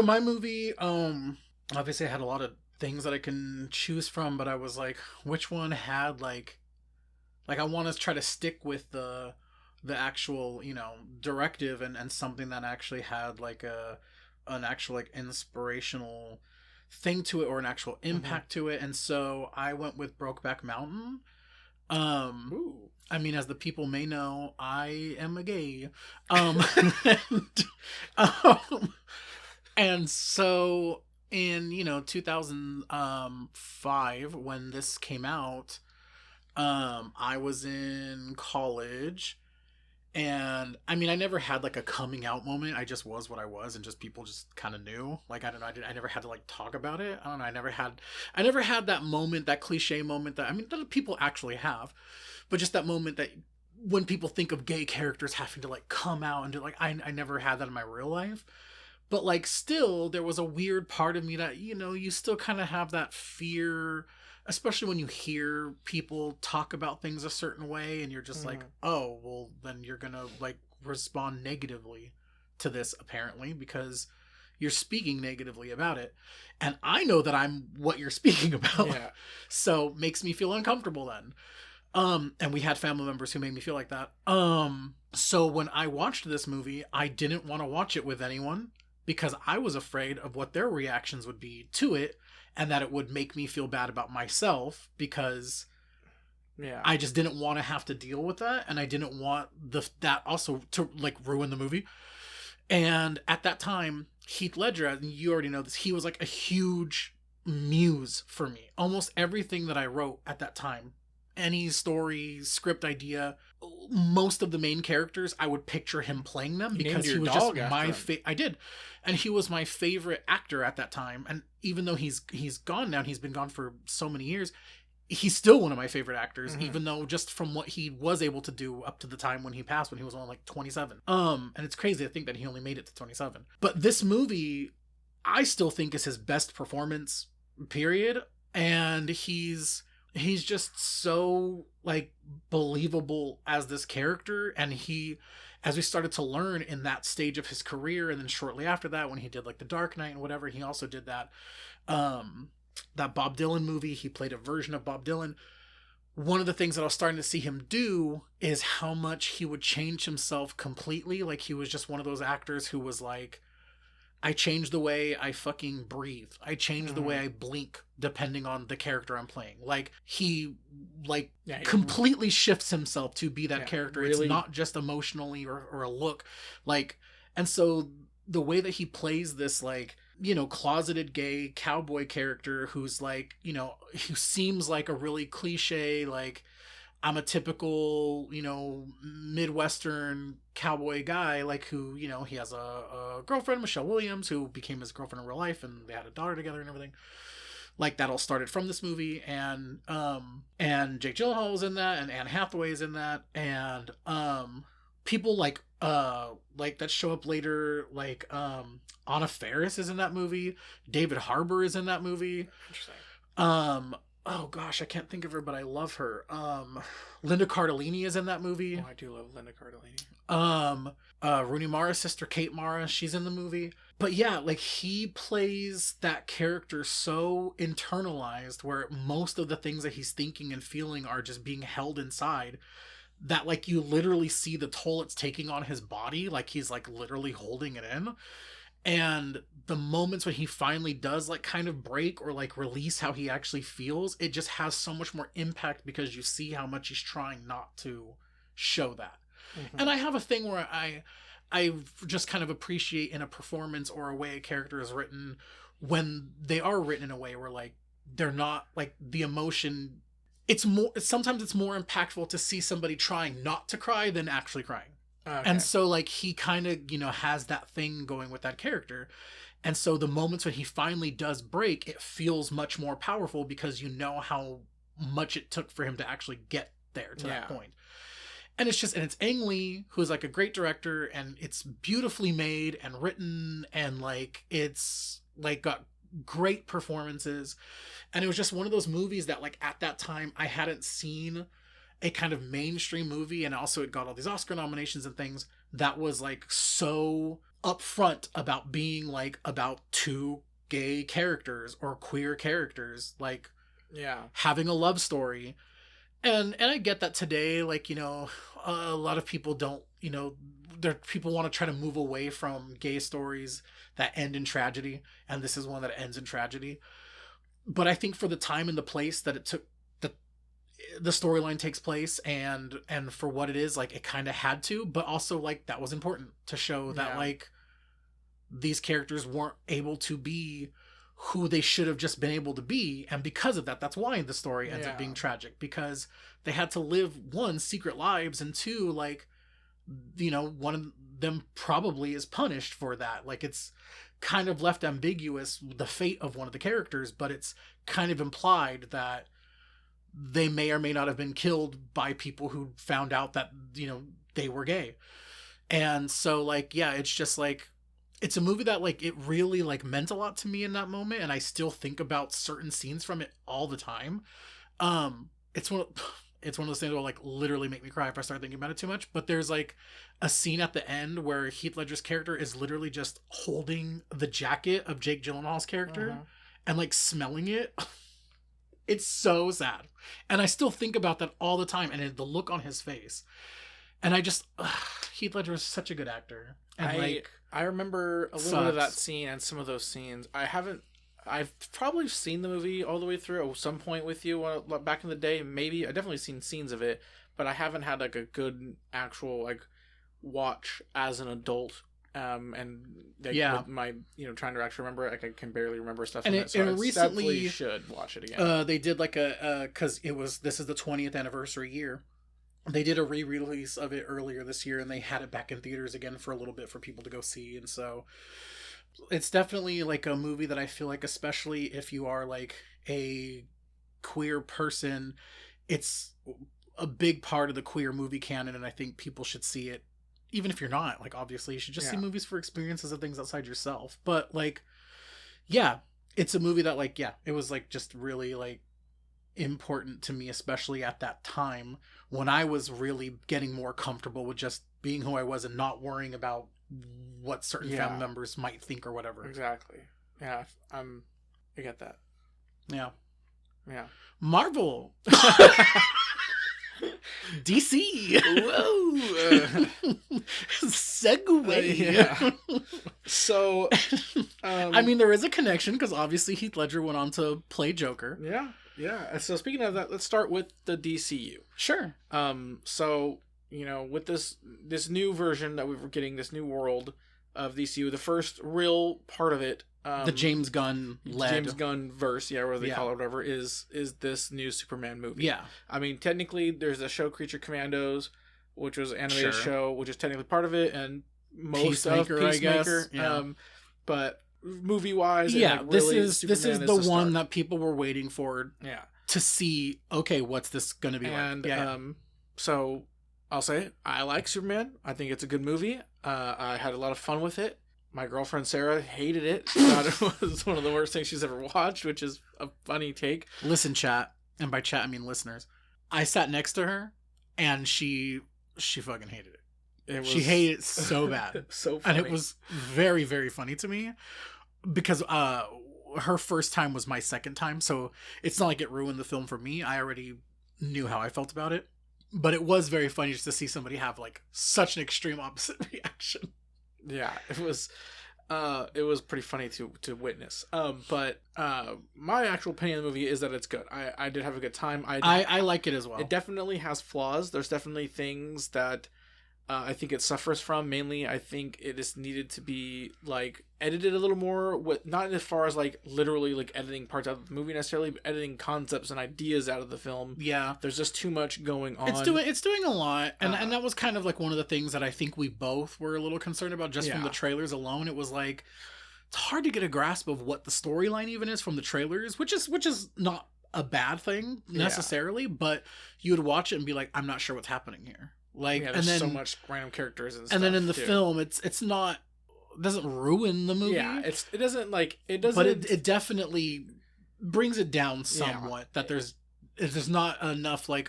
my movie, obviously I had a lot of things that I can choose from, but I was like, which one had like I want to try to stick with the actual, directive and something that actually had like an actual like inspirational thing to it, or an actual impact to it. And so I went with Brokeback Mountain. I mean, as the people may know, I am a gay. And so in 2005 when this came out, I was in college, and I mean, I never had like a coming out moment. I just was what I was, and just people just kind of knew. Like, I don't know, I never had to like talk about it. I don't know. I never had that moment, that cliche moment that people actually have, but just that moment that when people think of gay characters having to like come out and do, like, I never had that in my real life. But like, still, there was a weird part of me that, you still kind of have that fear, especially when you hear people talk about things a certain way, and you're just like, oh, well, then you're gonna like respond negatively to this, apparently, because you're speaking negatively about it. And I know that I'm what you're speaking about. So makes me feel uncomfortable then. And we had family members who made me feel like that. So when I watched this movie, I didn't want to watch it with anyone, because I was afraid of what their reactions would be to it, and that it would make me feel bad about myself, because I just didn't want to have to deal with that, and I didn't want that also to like ruin the movie. And at that time, Heath Ledger, and you already know this, he was like a huge muse for me. Almost everything that I wrote at that time any story, script idea, most of the main characters, I would picture him playing them because he was just my I did. And he was my favorite actor at that time. And even though he's gone now, he's been gone for so many years, he's still one of my favorite actors, even though just from what he was able to do up to the time when he passed, when he was only like 27. And it's crazy to think that he only made it to 27. But this movie, I still think is his best performance, period. And he's just so like believable as this character. And as we started to learn in that stage of his career, and then shortly after that, when he did like The Dark Knight and whatever, he also did that Bob Dylan movie. He played a version of Bob Dylan. One of the things that I was starting to see him do is how much he would change himself completely. Like, he was just one of those actors who was like, I change the way I fucking breathe. I change the way I blink depending on the character I'm playing. Like, he completely shifts himself to be that character. Really? It's not just emotionally or a look. Like, and so the way that he plays this, like, you know, closeted gay cowboy character who's like, you know, who seems like a really cliche, like, I'm a typical, you know, Midwestern cowboy guy, like, who, you know, he has a girlfriend, Michelle Williams, who became his girlfriend in real life, and they had a daughter together and everything. Like, that all started from this movie, and Jake Gyllenhaal is in that, and Anne Hathaway is in that, and people like that show up later, like Anna Faris is in that movie, David Harbour is in that movie. Interesting. Oh gosh, I can't think of her, but I love her. Linda Cardellini is in that movie. Oh, I do love Linda Cardellini. Rooney Mara's sister, Kate Mara, she's in the movie. But yeah, like, he plays that character so internalized, where most of the things that he's thinking and feeling are just being held inside, that, like, you literally see the toll it's taking on his body. Like, he's like literally holding it in. And the moments when he finally does, like, kind of break or like release how he actually feels, it just has so much more impact because you see how much he's trying not to show that. And I have a thing where I just kind of appreciate in a performance or a way a character is written when they are written in a way where, like, they're not, like, the emotion, sometimes it's more impactful to see somebody trying not to cry than actually crying. Okay. And so, like, he kind of, you know, has that thing going with that character. And so the moments when he finally does break, it feels much more powerful because you know how much it took for him to actually get there to that point. And it's Ang Lee, who's like a great director, and it's beautifully made and written, and like, it's like got great performances. And it was just one of those movies that, like, at that time I hadn't seen a kind of mainstream movie, and also it got all these Oscar nominations and things that was like so upfront about being like about two gay characters or queer characters, like, having a love story. And I get that today, like, you know, a lot of people don't, you know, people want to try to move away from gay stories that end in tragedy, and this is one that ends in tragedy. But I think for the time and the place that it took, the storyline takes place, and for what it is, like, it kind of had to, but also, like, that was important to show that like, these characters weren't able to be who they should have just been able to be, and because of that, that's why the story ends up being tragic, because they had to live, one, secret lives, and two, like, you know, one of them probably is punished for that. Like, it's kind of left ambiguous, the fate of one of the characters, but it's kind of implied that they may or may not have been killed by people who found out that, you know, they were gay. And so, like, yeah, it's just like, it's a movie that, like, it really, like, meant a lot to me in that moment, and I still think about certain scenes from it all the time. It's one of those things that will, like, literally make me cry if I start thinking about it too much. But there's, like, a scene at the end where Heath Ledger's character is literally just holding the jacket of Jake Gyllenhaal's character and, like, smelling it. It's so sad. And I still think about that all the time, and the look on his face. And I just, Heath Ledger is such a good actor. And I remember a little bit of that scene and some of those scenes. I've probably seen the movie all the way through at some point with you back in the day. Maybe I definitely seen scenes of it, but I haven't had like a good actual like watch as an adult And like, Yeah. with my trying to actually remember it, like I can barely remember stuff. And from it, so and I recently definitely should watch it again. they did like because this is the 20th anniversary year. They did a re-release of it earlier this year, and they had it back in theaters again for a little bit for people to go see. And so it's definitely like a movie that I feel like, especially if you are like a queer person, it's a big part of the queer movie canon, and I think people should see it. Even if you're not, like, obviously you should just see movies for experiences and things outside yourself. But like, yeah, it's a movie that like, yeah, it was like just really like important to me, especially at that time when I was really getting more comfortable with just being who I was and not worrying about what certain family members might think or whatever. Exactly. Yeah, I get that. Yeah. Yeah. Marvel. DC. Whoa. Segue. Yeah. So, I mean, there is a connection because obviously Heath Ledger went on to play Joker. Yeah. Yeah. So speaking of that, let's start with the DCU. Sure. So, with this new version that we were getting, this new world of DCU, the first real part of it, the James Gunn led James Gunn verse, whatever they call it, whatever, is this new Superman movie. Yeah. I mean, technically, there's a show Creature Commandos, which was an animated show, which is technically part of it, and most Peacemaker, of Peacemaker. I guess. Yeah. But movie wise, yeah, like, this really, is the one start. that people were waiting for. Yeah. To see, okay, what's this going to be and, like? Yeah. So I'll say I like Superman. I think it's a good movie. I had a lot of fun with it. My girlfriend Sarah hated it. She thought it was one of the worst things she's ever watched, which is a funny take. Listen, chat, and by chat I mean listeners. I sat next to her, and she fucking hated it. She hated it so bad, so funny. And it was very, very funny to me because her first time was my second time, so it's not like it ruined the film for me. I already knew how I felt about it, but it was very funny just to see somebody have like such an extreme opposite reaction. Yeah, it was pretty funny to witness. But my actual opinion of the movie is that it's good. I did have a good time. I like it as well. It definitely has flaws. There's definitely things that I think it suffers from. Mainly, I think it is needed to be like edited a little more. Not as far as like literally like editing parts out of the movie necessarily, but editing concepts and ideas out of the film. Yeah, there's just too much going on. It's doing a lot, and that was kind of like one of the things that I think we both were a little concerned about just from the trailers alone. It was like it's hard to get a grasp of what the storyline even is from the trailers, which is not a bad thing necessarily, but you would watch it and be like, I'm not sure what's happening here. Like, there's and then so much random characters and stuff. And then in the film, it's not, it doesn't ruin the movie. Yeah, it doesn't, but it definitely brings it down somewhat. That there's not enough like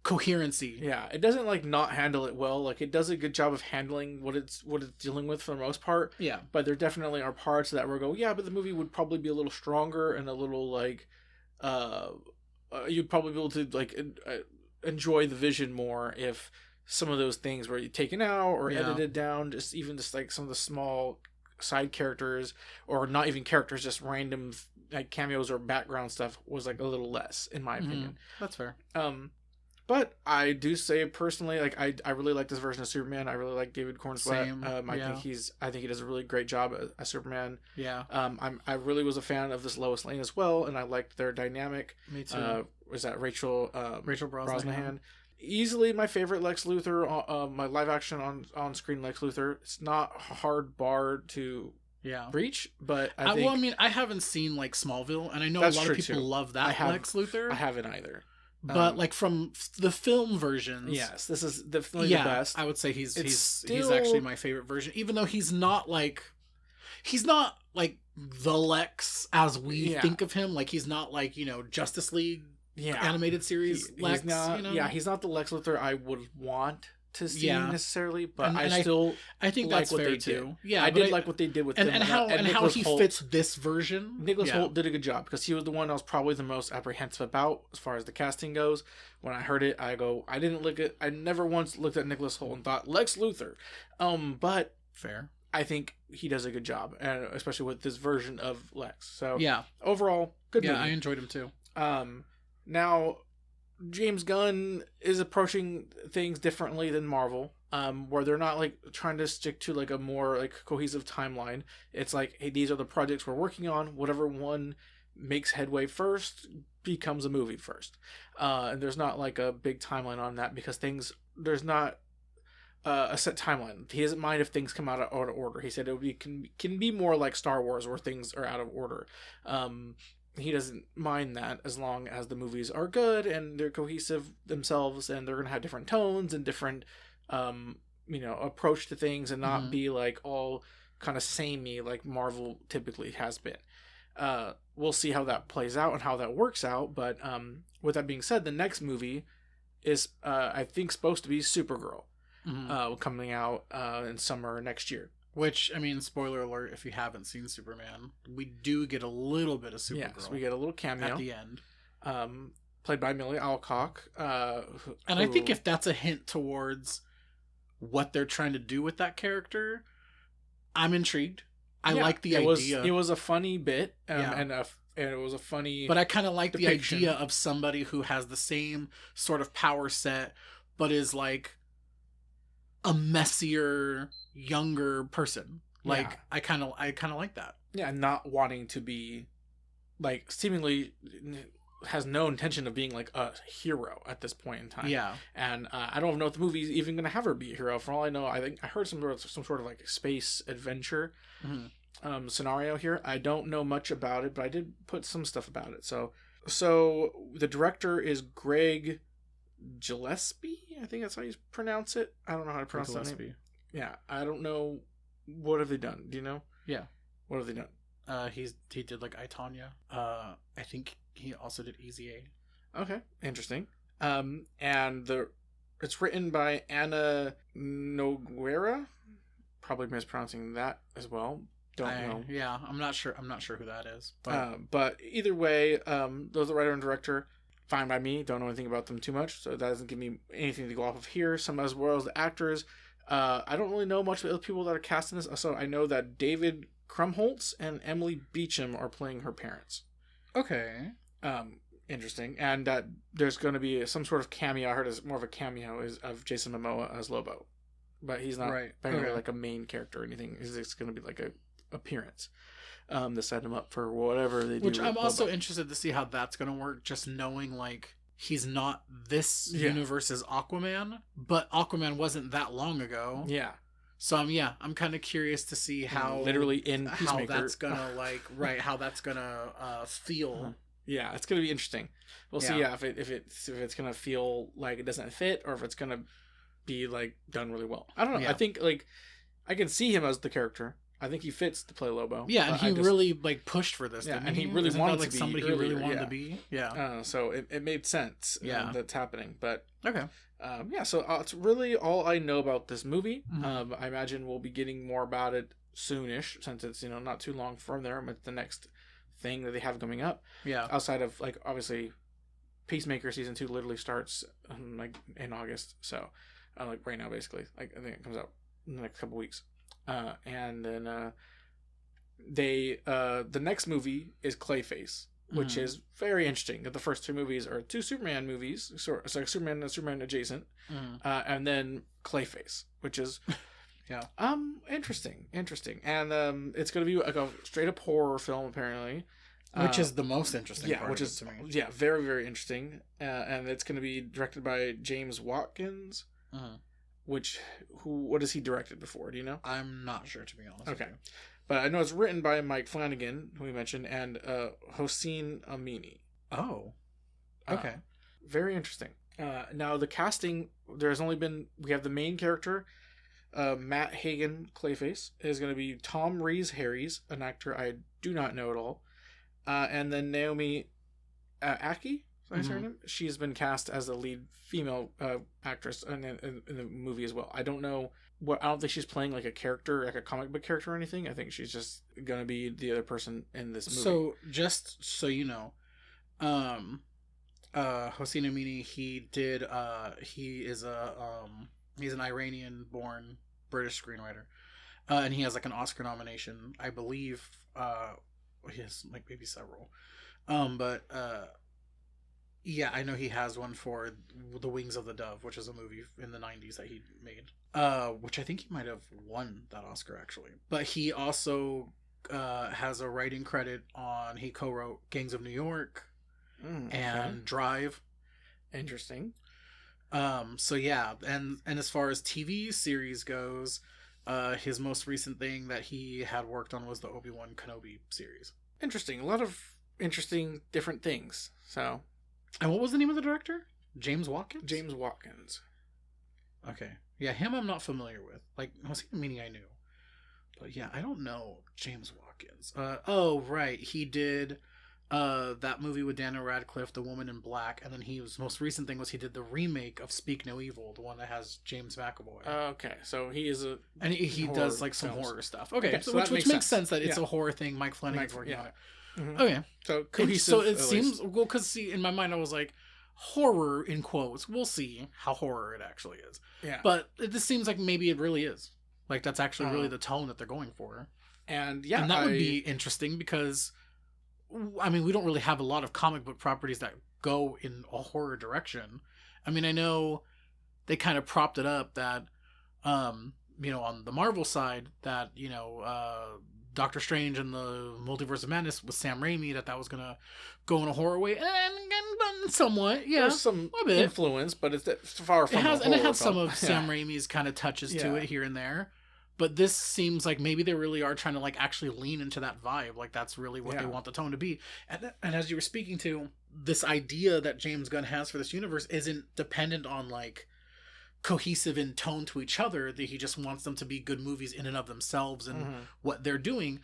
coherency. Yeah, it doesn't like not handle it well. Like it does a good job of handling what it's dealing with for the most part. Yeah, but there definitely are parts that where but the movie would probably be a little stronger and a little like, you'd probably be able to like enjoy the vision more if some of those things were taken out or edited down, just like some of the small side characters or not even characters, just random like cameos or background stuff was like a little less, in my opinion. That's fair. But I do say personally, like I really like this version of Superman. I really like David Cornsweet. I think he does a really great job as Superman. Yeah. I really was a fan of this Lois Lane as well, and I liked their dynamic. Me too. Was that Rachel Brosnahan? Easily my favorite Lex Luthor, my live action on screen Lex Luthor. It's not a hard bar to reach, but I think... Well, I mean, I haven't seen like Smallville, and I know a lot of people love that Lex Luthor. I haven't either. But like from the film versions, yes, this is definitely the best. I would say he's actually my favorite version, even though he's not like the Lex as we think of him. Like he's not like Justice League. Animated series Lex, he's not, he's not the Lex Luthor I would want to see necessarily, but I think that's what fair they too. Did. I did like what they did with him and how he fits this version. Nicholas Hoult did a good job because he was the one I was probably the most apprehensive about as far as the casting goes. When I heard it, I never once looked at Nicholas Hoult and thought Lex Luthor. But fair. I think he does a good job, and especially with this version of Lex. So yeah, overall, good movie. I enjoyed him too. Now, James Gunn is approaching things differently than Marvel, where they're not like trying to stick to like a more like cohesive timeline. It's like, hey, these are the projects we're working on. Whatever one makes headway first becomes a movie first. And there's not like a big timeline on that because there's not a set timeline. He doesn't mind if things come out of order. He said it would be can be more like Star Wars where things are out of order. He doesn't mind that as long as the movies are good and they're cohesive themselves and they're gonna have different tones and different approach to things and not be like all kind of samey like Marvel typically has been. We'll see how that plays out and how that works out, but with that being said, the next movie is I think supposed to be Supergirl. Coming out in summer next year. Which, I mean, spoiler alert, if you haven't seen Superman, we do get a little bit of Supergirl. Yes, we get a little cameo. At the end. Played by Millie Alcock. And I think if that's a hint towards what they're trying to do with that character, I'm intrigued. I like the idea. It was a funny bit, and it was a funny But I kind of like depiction. The idea of somebody who has the same sort of power set, but is like a messier, younger person. Like, I kind of like that. Yeah, not wanting to be like seemingly has no intention of being like a hero at this point in time. Yeah, and I don't know if the movie's even gonna have her be a hero. For all I know, I think I heard some sort of like space adventure scenario here. I don't know much about it, but I did put some stuff about it. So the director is Greg Gillespie, I think that's how you pronounce it. I don't know how to pronounce that name. Yeah, I don't know. What have they done? Do you know? Yeah. What have they done? He did like I, Tonya. I think he also did Easy A. Okay, interesting. And it's written by Anna Noguera. Probably mispronouncing that as well. Don't know. Yeah, I'm not sure who that is. But either way, those are the writer and director. Fine by me. Don't know anything about them too much, so that doesn't give me anything to go off of here. Some as well as the actors. I don't really know much about the people that are cast in this. So I know that David Krumholtz and Emily Beecham are playing her parents. Okay. Interesting. And that there's going to be some sort of cameo. I heard it's more of a cameo of Jason Momoa as Lobo, but he's not like a main character or anything. It's going to be like a appearance. To set him up for whatever they do. Which I'm also interested to see how that's going to work, just knowing like he's not this universe's Aquaman, but Aquaman wasn't that long ago. Yeah. So I'm kind of curious to see how literally in Peacemaker. How that's gonna how that's gonna feel. Yeah, it's gonna be interesting. We'll see. Yeah, if it's gonna feel like it doesn't fit, or if it's gonna be like done really well. I don't know. Yeah. I think like I can see him as the character. I think he fits to play Lobo. Yeah, and he really like pushed for this. Yeah, and he really wanted to be somebody earlier, he really wanted to be. Yeah. So it made sense. Yeah, that's happening. But okay. So it's really all I know about this movie. I imagine we'll be getting more about it soonish, since it's not too long from there. It's the next thing that they have coming up. Yeah. Outside of like obviously, Peacemaker season 2 literally starts like in August. So like right now basically. Like I think it comes out in the next couple weeks. And then the next movie is Clayface, which is very interesting. The first two movies are two Superman movies, so it's like Superman and Superman adjacent, and then Clayface, which is interesting, and it's gonna be like a straight up horror film apparently, which is the most interesting part which of is it to me. Yeah, very very interesting, and it's gonna be directed by James Watkins. What has he directed before? Do you know? I'm not sure, to be honest. Okay. But I know it's written by Mike Flanagan, who we mentioned, and Hossein Amini. Oh. Okay. Very interesting. Now, the casting, we have the main character, Matt Hagen, Clayface, is going to be Tom Rees Harries, an actor I do not know at all. And then Naomi Aki, she's been cast as the lead female actress in the movie as well. I don't know I don't think she's playing like a character, like a comic book character or anything. I think she's just gonna be the other person in this movie. So just so you know, Hossein Amini, he's an Iranian born British screenwriter, and he has like an Oscar nomination, I believe. He has like maybe several, but Yeah, I know he has one for The Wings of the Dove, which is a movie in the 90s that he made. Which I think he might have won that Oscar, actually. But he also has a writing credit on... He co-wrote Gangs of New York and Drive. Interesting. So yeah, and as far as TV series goes, his most recent thing that he had worked on was the Obi-Wan Kenobi series. Interesting. A lot of interesting different things. So... And what was the name of the director? James Watkins? James Watkins. Okay. Yeah, him I'm not familiar with. Like, I was meaning I knew. But yeah, I don't know James Watkins. Oh, right. He did that movie with Daniel Radcliffe, The Woman in Black, and then his most recent thing was he did the remake of Speak No Evil, the one that has James McAvoy. Okay, so he is a... And he does, like, some horror stuff. Okay, so which makes sense that it's a horror thing. Mike Flanagan's working on it. Mm-hmm. Okay. So cohesive. So it seems... Well, because, see, in my mind I was like, horror, in quotes. We'll see how horror it actually is. Yeah. But this seems like maybe it really is. Like, that's actually really the tone that they're going for. And, yeah, and that would be interesting because... I mean, we don't really have a lot of comic book properties that go in a horror direction. I mean, I know they kind of propped it up that, you know, on the Marvel side, that, you know, Doctor Strange and the Multiverse of Madness with Sam Raimi, that was going to go in a horror way. And somewhat, yeah. There's some influence, but it's far from And it has some of Sam Raimi's kind of touches to it here and there. But this seems like maybe they really are trying to like actually lean into that vibe. Like that's really what they want the tone to be. And as you were speaking to, this idea that James Gunn has for this universe isn't dependent on like cohesive in tone to each other. That he just wants them to be good movies in and of themselves and what they're doing.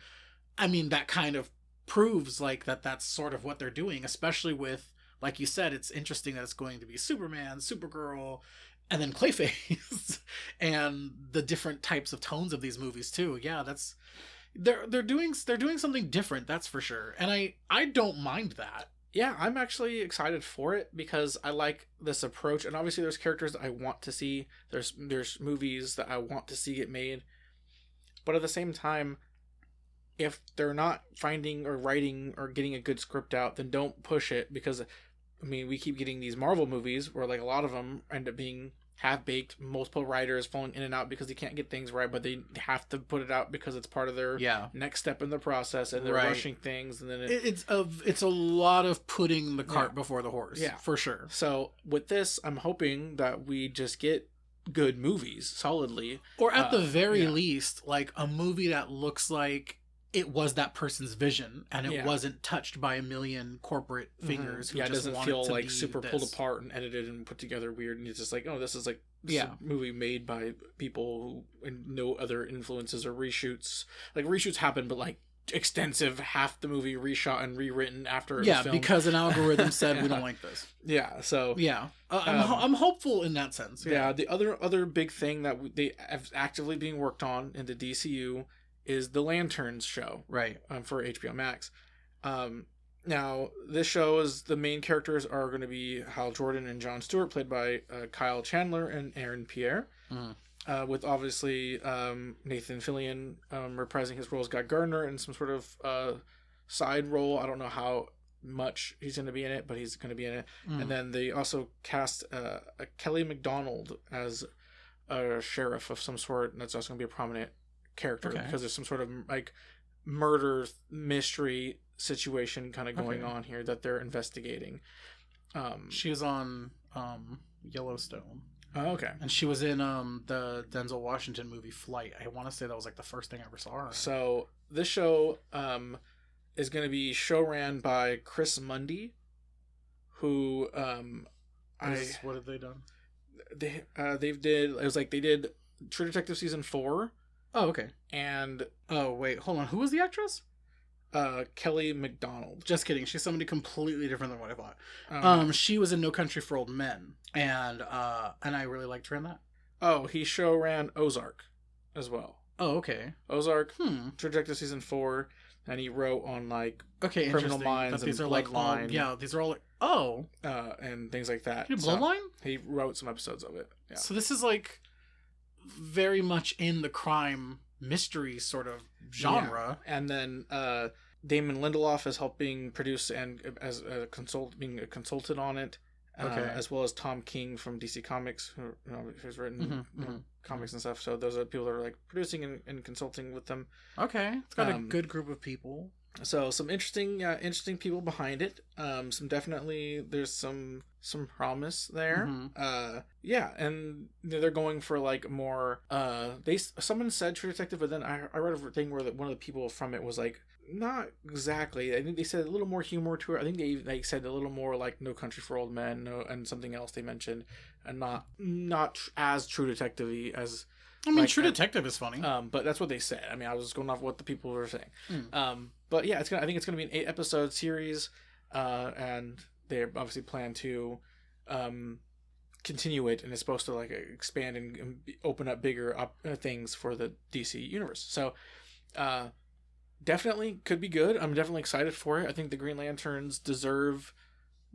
I mean, that kind of proves like that's sort of what they're doing, especially with, like you said, it's interesting that it's going to be Superman, Supergirl, and then Clayface, and the different types of tones of these movies too. Yeah, that's they're doing something different, that's for sure. And I don't mind that. Yeah, I'm actually excited for it because I like this approach. And obviously, there's characters that I want to see. There's movies that I want to see get made. But at the same time, if they're not finding or writing or getting a good script out, then don't push it because. I mean, we keep getting these Marvel movies where, like, a lot of them end up being half-baked, multiple writers falling in and out because they can't get things right, but they have to put it out because it's part of their next step in the process, and they're rushing things, and then it's a lot of putting the cart before the horse, for sure. So, with this, I'm hoping that we just get good movies, solidly. Or at the very least, like, a movie that looks like it was that person's vision, and it wasn't touched by a million corporate fingers who it just doesn't feel like super pulled apart and edited and put together weird, and it's just like, oh, this is like a movie made by people who, and no other influences or reshoots. Like, reshoots happen, but like extensive, half the movie reshot and rewritten after it was filmed. Because an algorithm said we don't like this. I'm hopeful in that sense. The other big thing that they have actively being worked on in the DCU is the Lanterns show, right? For HBO Max. Now, this show is the main characters are going to be Hal Jordan and Jon Stewart, played by Kyle Chandler and Aaron Pierre, with obviously Nathan Fillion reprising his role as Guy Gardner in some sort of side role. I don't know how much he's going to be in it, but he's going to be in it. And then they also cast Kelly MacDonald as a sheriff of some sort, and that's also going to be a prominent character because there's some sort of like murder mystery situation kind of going on here that they're investigating. She was on Yellowstone. Oh, okay. And she was in the Denzel Washington movie Flight. I want to say that was like the first thing I ever saw her in. So this show is going to be show ran by Chris Mundy, who what have they done? They did True Detective season 4. Oh, okay. And wait, hold on. Who was the actress? Kelly MacDonald. Just kidding. She's somebody completely different than what I thought. She was in No Country for Old Men, and I really liked her in that. Oh, he show ran Ozark as well. Oh, okay. Ozark, True Detective season 4, and he wrote on like Criminal Minds and Bloodline. These are all and things like that. Bloodline? So he wrote some episodes of it. Yeah. So this is like very much in the crime mystery sort of genre. And then Damon Lindelof is helping produce and as a being a consultant on it. As well as Tom King from DC Comics, who's written comics and stuff. So those are the people that are like producing and consulting with them. Okay, it's got a good group of people. So some interesting people behind it. There's some promise there. And they're going for like more. Someone said True Detective, but then I read a thing where one of the people from it was like, not exactly. I think they said a little more humor to it. I think they said a little more like No Country for Old Men, and something else they mentioned, and not as True Detective-y as. I mean, True Detective is funny. But that's what they said. I mean, I was just going off what the people were saying. But yeah, I think it's gonna be an 8-episode series, and they obviously plan to continue it, and it's supposed to like expand and open up bigger things for the DC universe. So. Definitely could be good. I'm definitely excited for it. I think the Green Lanterns deserve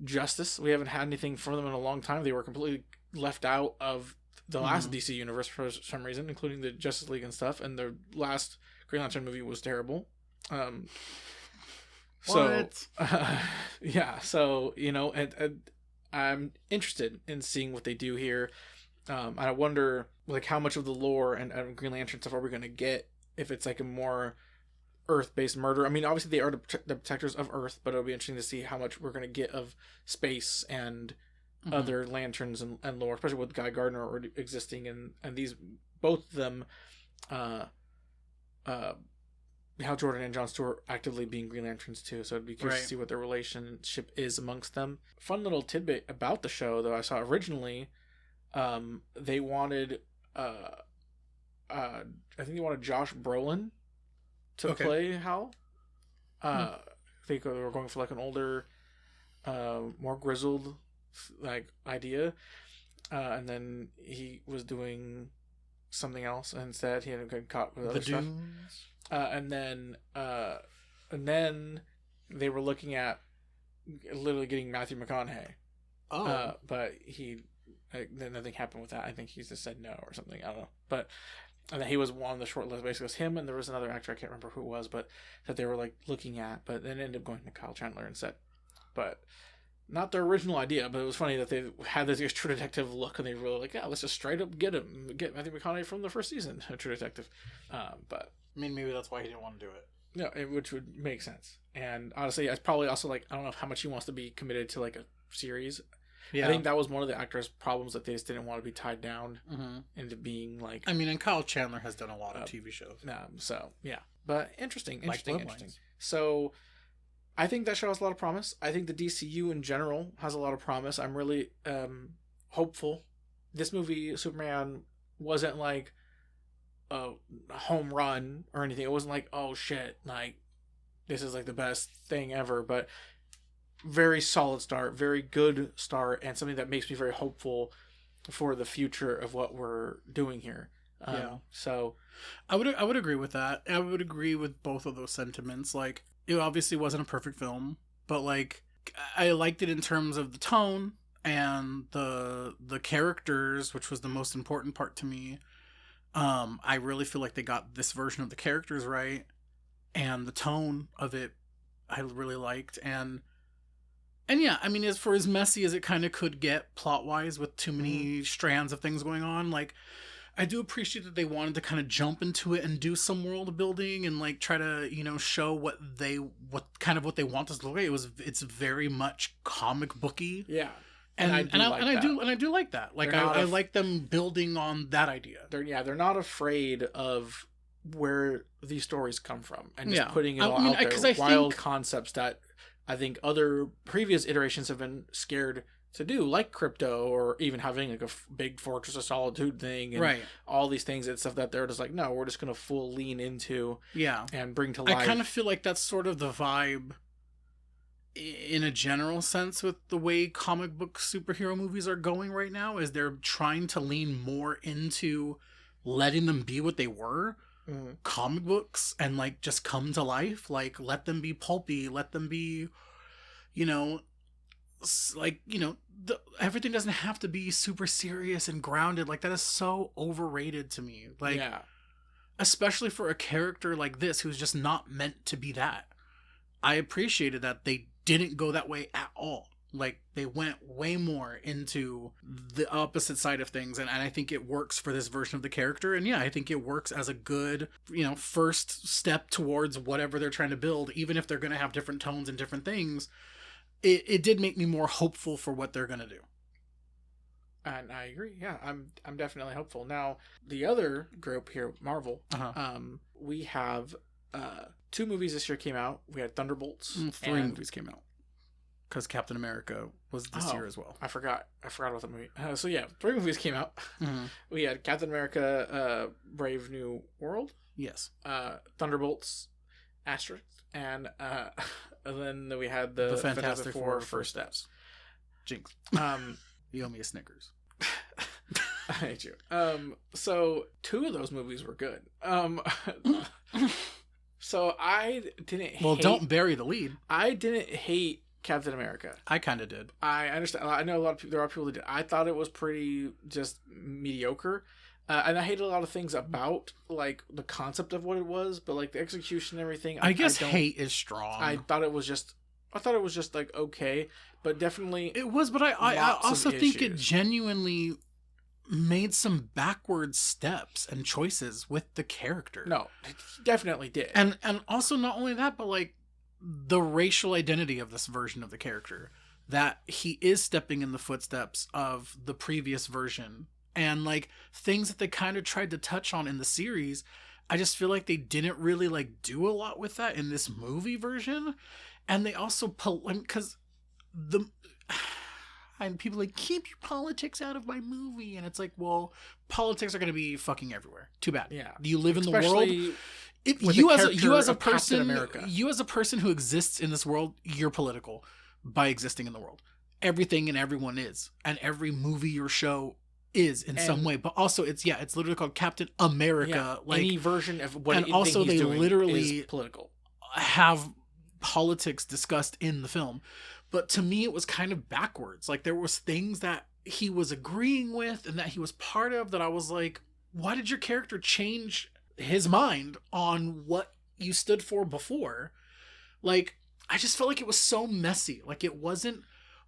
justice. We haven't had anything from them in a long time. They were completely left out of the last DC universe for some reason, including the Justice League and stuff. And the last Green Lantern movie was terrible. So and I'm interested in seeing what they do here. I wonder like how much of the lore and Green Lantern stuff are we going to get if it's like a more Earth-based murder. I mean, obviously they are the protectors of Earth, but it'll be interesting to see how much we're going to get of space and other lanterns and lore, especially with Guy Gardner already existing and these both of them, Hal Jordan and Jon Stewart actively being Green Lanterns too. So it'd be curious to see what their relationship is amongst them. Fun little tidbit about the show, though, I saw originally, they wanted, I think they wanted Josh Brolin to play Hal. I think they were going for like an older, more grizzled like idea, and then he was doing something else instead. He hadn't gotten caught with other stuff. And then they were looking at literally getting Matthew McConaughey. But then nothing happened with that. I think he just said no or something. I don't know. But and then he was on the short list. Basically, it was him and there was another actor, I can't remember who it was, but that they were like looking at. But then ended up going to Kyle Chandler instead. But not their original idea. But it was funny that they had this True Detective look, and they were like, "Yeah, let's just straight up get Matthew McConaughey from the first season of True Detective." But I mean, maybe that's why he didn't want to do it. No, which would make sense. And honestly, it's probably also like I don't know how much he wants to be committed to like a series. Yeah. I think that was one of the actors' problems, that they just didn't want to be tied down into being like. I mean, and Kyle Chandler has done a lot of TV shows. So yeah, but interesting. So, I think that show has a lot of promise. I think the DCU in general has a lot of promise. I'm really hopeful. This movie, Superman, wasn't like a home run or anything. It wasn't like, oh shit, like this is like the best thing ever, but very solid start, very good start, and something that makes me very hopeful for the future of what we're doing here. So I would agree with that. I would agree with both of those sentiments. Like, it obviously wasn't a perfect film, but like I liked it in terms of the tone and the characters, which was the most important part to me. I really feel like they got this version of the characters right, and the tone of it I really liked. And yeah, I mean, as messy as it kind of could get plot-wise with too many strands of things going on, like, I do appreciate that they wanted to kind of jump into it and do some world building and like try to, show what they want this to look like. It's very much comic booky. Yeah. And I do like that. Like I like them building on that idea. They're not afraid of where these stories come from and just putting it all out there. Wild concepts that I think other previous iterations have been scared to do, like Crypto, or even having like a big Fortress of Solitude thing, and all these things and stuff that they're just like, no, we're just gonna full lean into, and bring to life. I kind of feel like that's sort of the vibe, in a general sense, with the way comic book superhero movies are going right now. Is they're trying to lean more into letting them be what they were, comic books, and like just come to life. Like, let them be pulpy, let them be, everything doesn't have to be super serious and grounded. Like, that is so overrated to me. Like, especially for a character like this who's just not meant to be that. I appreciated that they didn't go that way at all. Like, they went way more into the opposite side of things, and I think it works for this version of the character. And yeah, I think it works as a good, first step towards whatever they're trying to build, even if they're going to have different tones and different things. It did make me more hopeful for what they're going to do. And I agree. Yeah, I'm definitely hopeful. Now, the other group here, Marvel, we have 2 movies this year came out. We had Thunderbolts. 3 movies came out. Because Captain America was this year as well. I forgot about the movie. So yeah, 3 movies came out. Mm-hmm. We had Captain America, Brave New World. Yes. Thunderbolts, Asterisk, and then we had the Fantastic Four First Steps. Jinx. You owe me a Snickers. I hate you. So 2 of those movies were good. So I didn't. Well, don't bury the lead. I didn't hate Captain America. I kind of did. I understand. I know there are people that did. I thought it was pretty just mediocre. And I hated a lot of things about, like, the concept of what it was, but, like, the execution and everything. I guess hate is strong. I thought it was just, like, okay, but definitely. It was, but I also think it genuinely made some backward steps and choices with the character. No, it definitely did. And also not only that, but, like, the racial identity of this version of the character, that he is stepping in the footsteps of the previous version, and like things that they kind of tried to touch on in the series. I just feel like they didn't really like do a lot with that in this movie version. And they also because and people like, keep your politics out of my movie, and it's like, well, politics are going to be fucking everywhere. Too bad. Yeah, you live in the world. You as a person who exists in this world, you're political by existing in the world. Everything and everyone is, and every movie or show is in some way. But also, it's literally called Captain America. Yeah, like any version of what. And also, they literally is political. Have politics discussed in the film. But to me, it was kind of backwards. Like, there was things that he was agreeing with and that he was part of that I was like, why did your character change his mind on what you stood for before? Like, I just felt like it was so messy. Like, it wasn't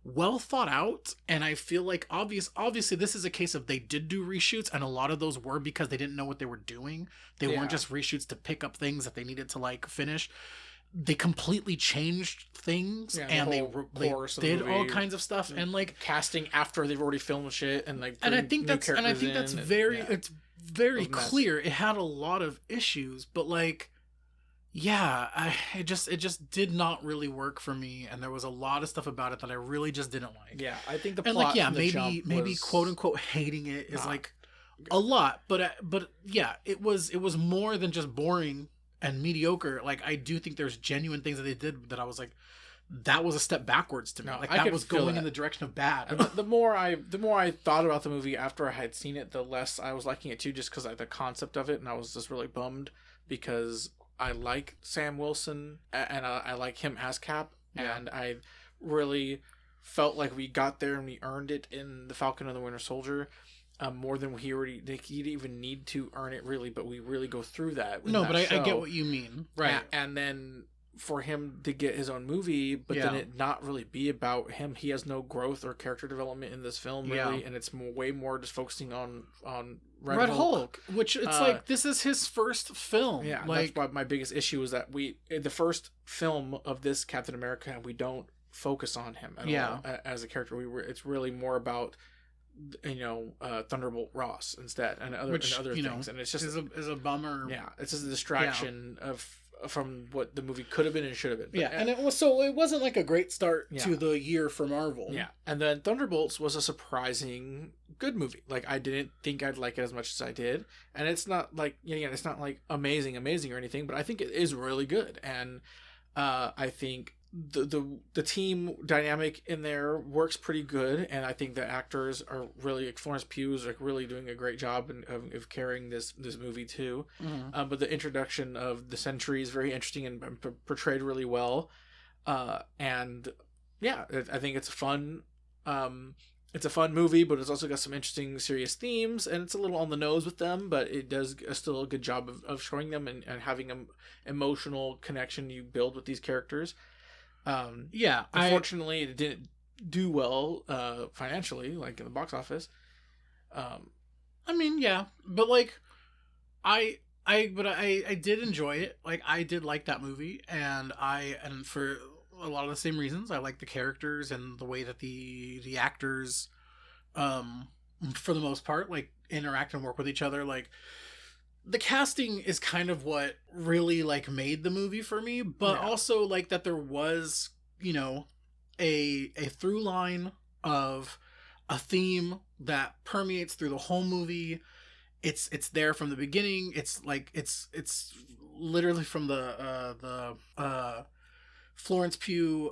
well thought out. And I feel like obviously this is a case of they did do reshoots, and a lot of those were because they didn't know what they were doing. They weren't just reshoots to pick up things that they needed to like finish. They completely changed things, and they did all kinds of stuff, and like casting after they've already filmed shit, and like I think that's very it's very clear. It had a lot of issues, but like, it just did not really work for me, and there was a lot of stuff about it that I really just didn't like. Yeah, I think the plot maybe quote unquote hating it is like a lot, but yeah, it was more than just boring and mediocre. Like, I do think there's genuine things that they did that I was like, that was a step backwards to me. Like, that was going in the direction of bad. The more I thought about the movie after I had seen it, the less I was liking it too, just because the concept of it, and I was just really bummed because I like Sam Wilson and I like him as Cap, and I really felt like we got there and we earned it in The Falcon and the Winter Soldier. More than he didn't even need to earn it, really, but we really go through that. No, but I get what you mean. Right. And then for him to get his own movie, but then it not really be about him. He has no growth or character development in this film, really, and it's way more just focusing on Red Hulk. Which it's like, this is his first film. Yeah, like, that's why my biggest issue is that the first film of this Captain America, we don't focus on him at all as a character. It's really more about Thunderbolt Ross instead, and other things, and it's just is a bummer. Yeah, it's just a distraction from what the movie could have been and should have been. And it wasn't like a great start to the year for Marvel. Yeah, and then Thunderbolts was a surprising good movie. Like, I didn't think I'd like it as much as I did, and it's not like it's not like amazing or anything, but I think it is really good, and I think the team dynamic in there works pretty good, and I think the actors are really, like Florence Pugh's like really doing a great job of carrying this movie too. Mm-hmm. But the introduction of the Sentry is very interesting and portrayed really well, and I think it's a fun movie, but it's also got some interesting serious themes, and it's a little on the nose with them, but it does still a good job of showing them and having an emotional connection you build with these characters. Yeah, unfortunately, it didn't do well financially, like in the box office. I mean, yeah, but like, I did enjoy it. Like, I did like that movie, and for a lot of the same reasons, I like the characters and the way that the actors, for the most part, like interact and work with each other. Like, the casting is kind of what really like made the movie for me, but also like that there was, you know, a through line of a theme that permeates through the whole movie. It's there from the beginning. It's like it's literally from the Florence Pugh,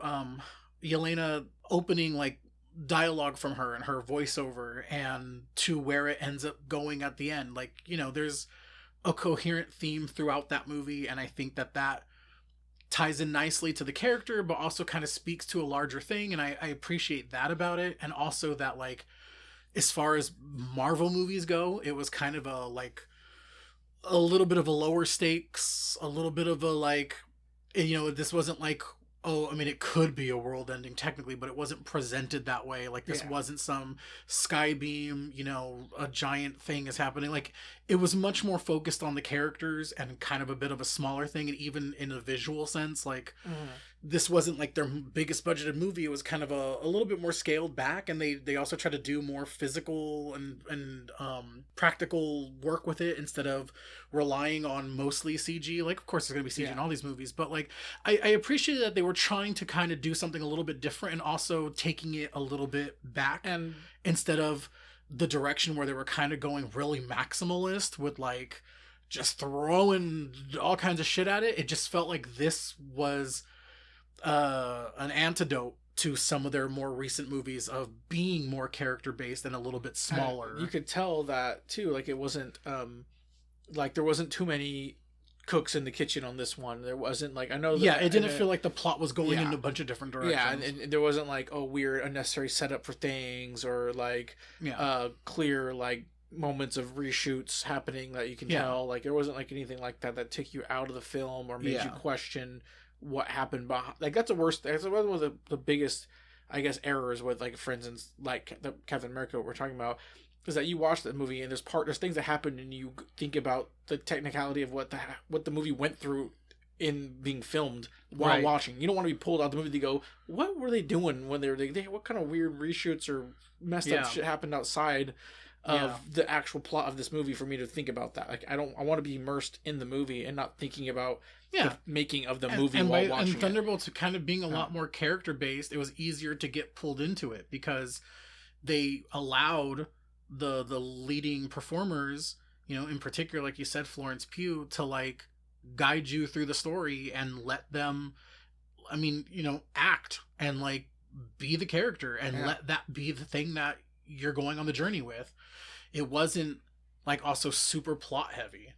Yelena opening like dialogue from her and her voiceover, and to where it ends up going at the end. Like, you know, there's a coherent theme throughout that movie, and I think that ties in nicely to the character, but also kind of speaks to a larger thing, and I appreciate that about it. And also that, like, as far as Marvel movies go, it was kind of a like a little bit of a lower stakes, a little bit of a like, you know, this wasn't like, oh, I mean, it could be a world ending technically, but it wasn't presented that way. Like, this wasn't some sky beam, you know, a giant thing is happening. Like, it was much more focused on the characters and kind of a bit of a smaller thing. And even in a visual sense, like, this wasn't like their biggest budgeted movie. It was kind of a little bit more scaled back, and they also tried to do more physical and practical work with it instead of relying on mostly CG. Like, of course there's gonna be CG in all these movies, but like I appreciated that they were trying to kind of do something a little bit different, and also taking it a little bit back, and instead of the direction where they were kind of going really maximalist with like just throwing all kinds of shit at it. It just felt like this was an antidote to some of their more recent movies of being more character based and a little bit smaller. You could tell that too. Like, it wasn't like there wasn't too many cooks in the kitchen on this one. There wasn't like, I know that, it didn't feel like the plot was going in a bunch of different directions. Yeah, and there wasn't like weird unnecessary setup for things, or like clear like moments of reshoots happening that you can tell. Like, there wasn't like anything like that took you out of the film or made you question what happened behind. Like, that's the worst. That's one of the biggest, I guess, errors with, like, for instance, like the Captain America we're talking about, is that you watch the movie and there's things that happen, and you think about the technicality of what the movie went through in being filmed while watching. You don't want to be pulled out of the movie to go, what were they doing when they what kind of weird reshoots or messed up shit happened outside of the actual plot of this movie for me to think about that. Like, I want to be immersed in the movie and not thinking about the making of the movie while watching and Thunderbolts kind of being a lot more character based, it was easier to get pulled into it because they allowed the leading performers, you know, in particular, like you said, Florence Pugh, to like guide you through the story and let them, I mean, you know, act and like be the character and let that be the thing that you're going on the journey with. It wasn't like also super plot heavy.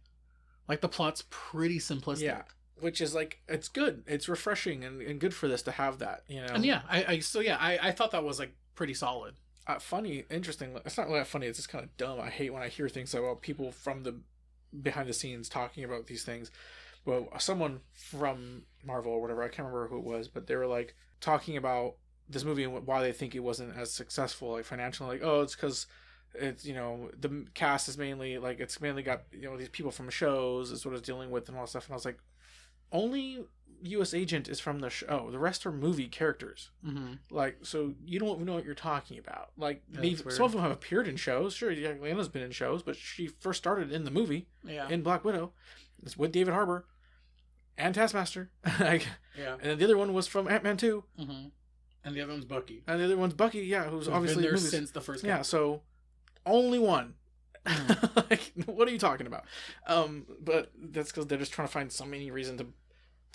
Like, the plot's pretty simplistic. Yeah. Which is like, it's good. It's refreshing and good for this to have that, you know? And I thought that was like pretty solid. Funny, interesting. It's not really that funny. It's just kind of dumb. I hate when I hear things about people from the behind the scenes talking about these things. Well, someone from Marvel or whatever, I can't remember who it was, but they were like talking about this movie and why they think it wasn't as successful, like financially. Like, oh, it's because it's, you know, the cast is mainly like, it's mainly got, you know, these people from shows is what it's dealing with and all that stuff. And I was like, only U.S. Agent is from the show. The rest are movie characters. Mm-hmm. Like, so you don't know what you're talking about. Like, some of them have appeared in shows. Sure, Lena's been in shows, but she first started in the movie in Black Widow. It's with David Harbour and Taskmaster. And then the other one was from Ant-Man 2. Mm-hmm. And the other one's Bucky. Who's obviously been there since the first game. Yeah, so only one. Like, what are you talking about? But that's because they're just trying to find so many reason to,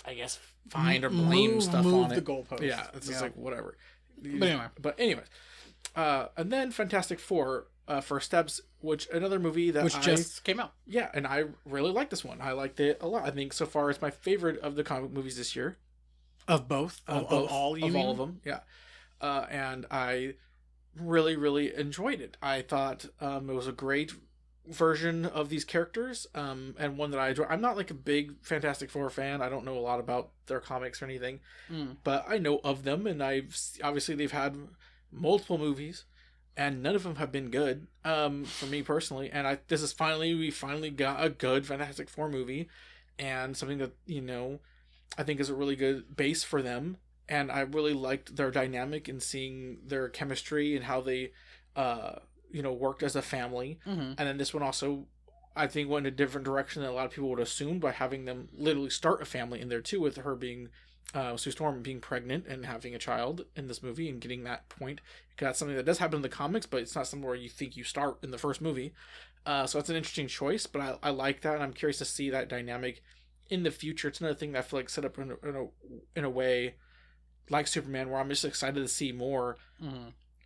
I guess, find or blame stuff on it. The goalpost. Yeah, it's just like whatever. But anyways, and then Fantastic Four, First Steps, which another movie that just came out. Yeah, and I really like this one. I liked it a lot. I think so far it's my favorite of the comic movies this year. Of both? Of all of them, yeah. And I really, really enjoyed it. I thought it was a great version of these characters, and one that I enjoy. I'm not like a big Fantastic Four fan. I don't know a lot about their comics or anything, but I know of them, and obviously they've had multiple movies, and none of them have been good, for me personally. And we finally got a good Fantastic Four movie, and something that, I think is a really good base for them. And I really liked their dynamic and seeing their chemistry and how they, worked as a family. And then this one also, I think, went in a different direction than a lot of people would assume, by having them literally start a family in there too, with her being, Sue Storm being pregnant and having a child in this movie and getting that point. Because that's something that does happen in the comics, but it's not something where you think you start in the first movie. So it's an interesting choice, but I like that, and I'm curious to see that dynamic in the future. It's another thing that I feel like set up in a way like Superman, where I'm just excited to see more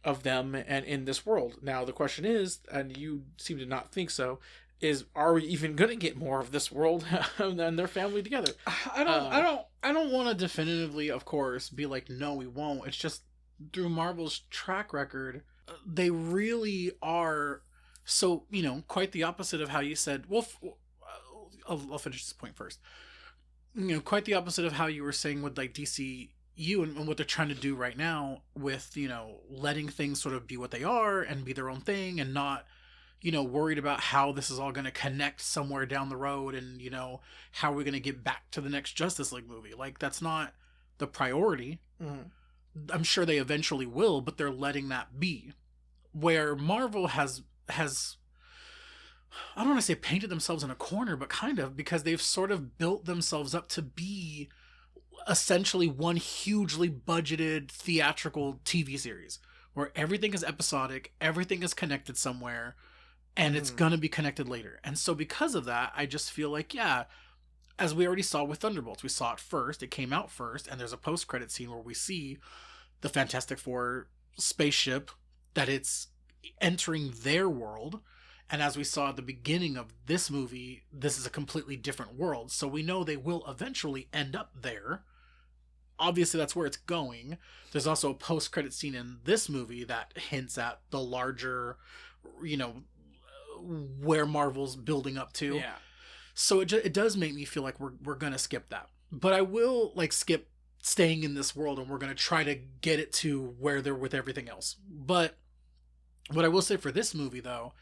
of them and in this world. Now the question is, and you seem to not think so, is, are we even going to get more of this world and their family together? I don't want to definitively, of course, be like, no, we won't. It's just through Marvel's track record, they really are so, quite the opposite of how you said. Well, I'll finish this point first. Quite the opposite of how you were saying with like DCU and what they're trying to do right now with, letting things sort of be what they are and be their own thing, and not, worried about how this is all going to connect somewhere down the road, and, how are we going to get back to the next Justice League movie? Like, that's not the priority. I'm sure they eventually will, but they're letting that be. Where Marvel has I don't want to say painted themselves in a corner, but kind of, because they've sort of built themselves up to be essentially one hugely budgeted theatrical TV series, where everything is episodic, everything is connected somewhere, and it's gonna be connected later. And so because of that, I just feel like, yeah, as we already saw with Thunderbolts, we saw it first, it came out first, and there's a post-credit scene where we see the Fantastic Four spaceship, that it's entering their world. And as we saw at the beginning of this movie, this is a completely different world. So we know they will eventually end up there. Obviously, that's where it's going. There's also a post-credit scene in this movie that hints at the larger, where Marvel's building up to. Yeah. So it does make me feel like we're going to skip that. But I will, skip staying in this world, and we're going to try to get it to where they're with everything else. But what I will say for this movie, though,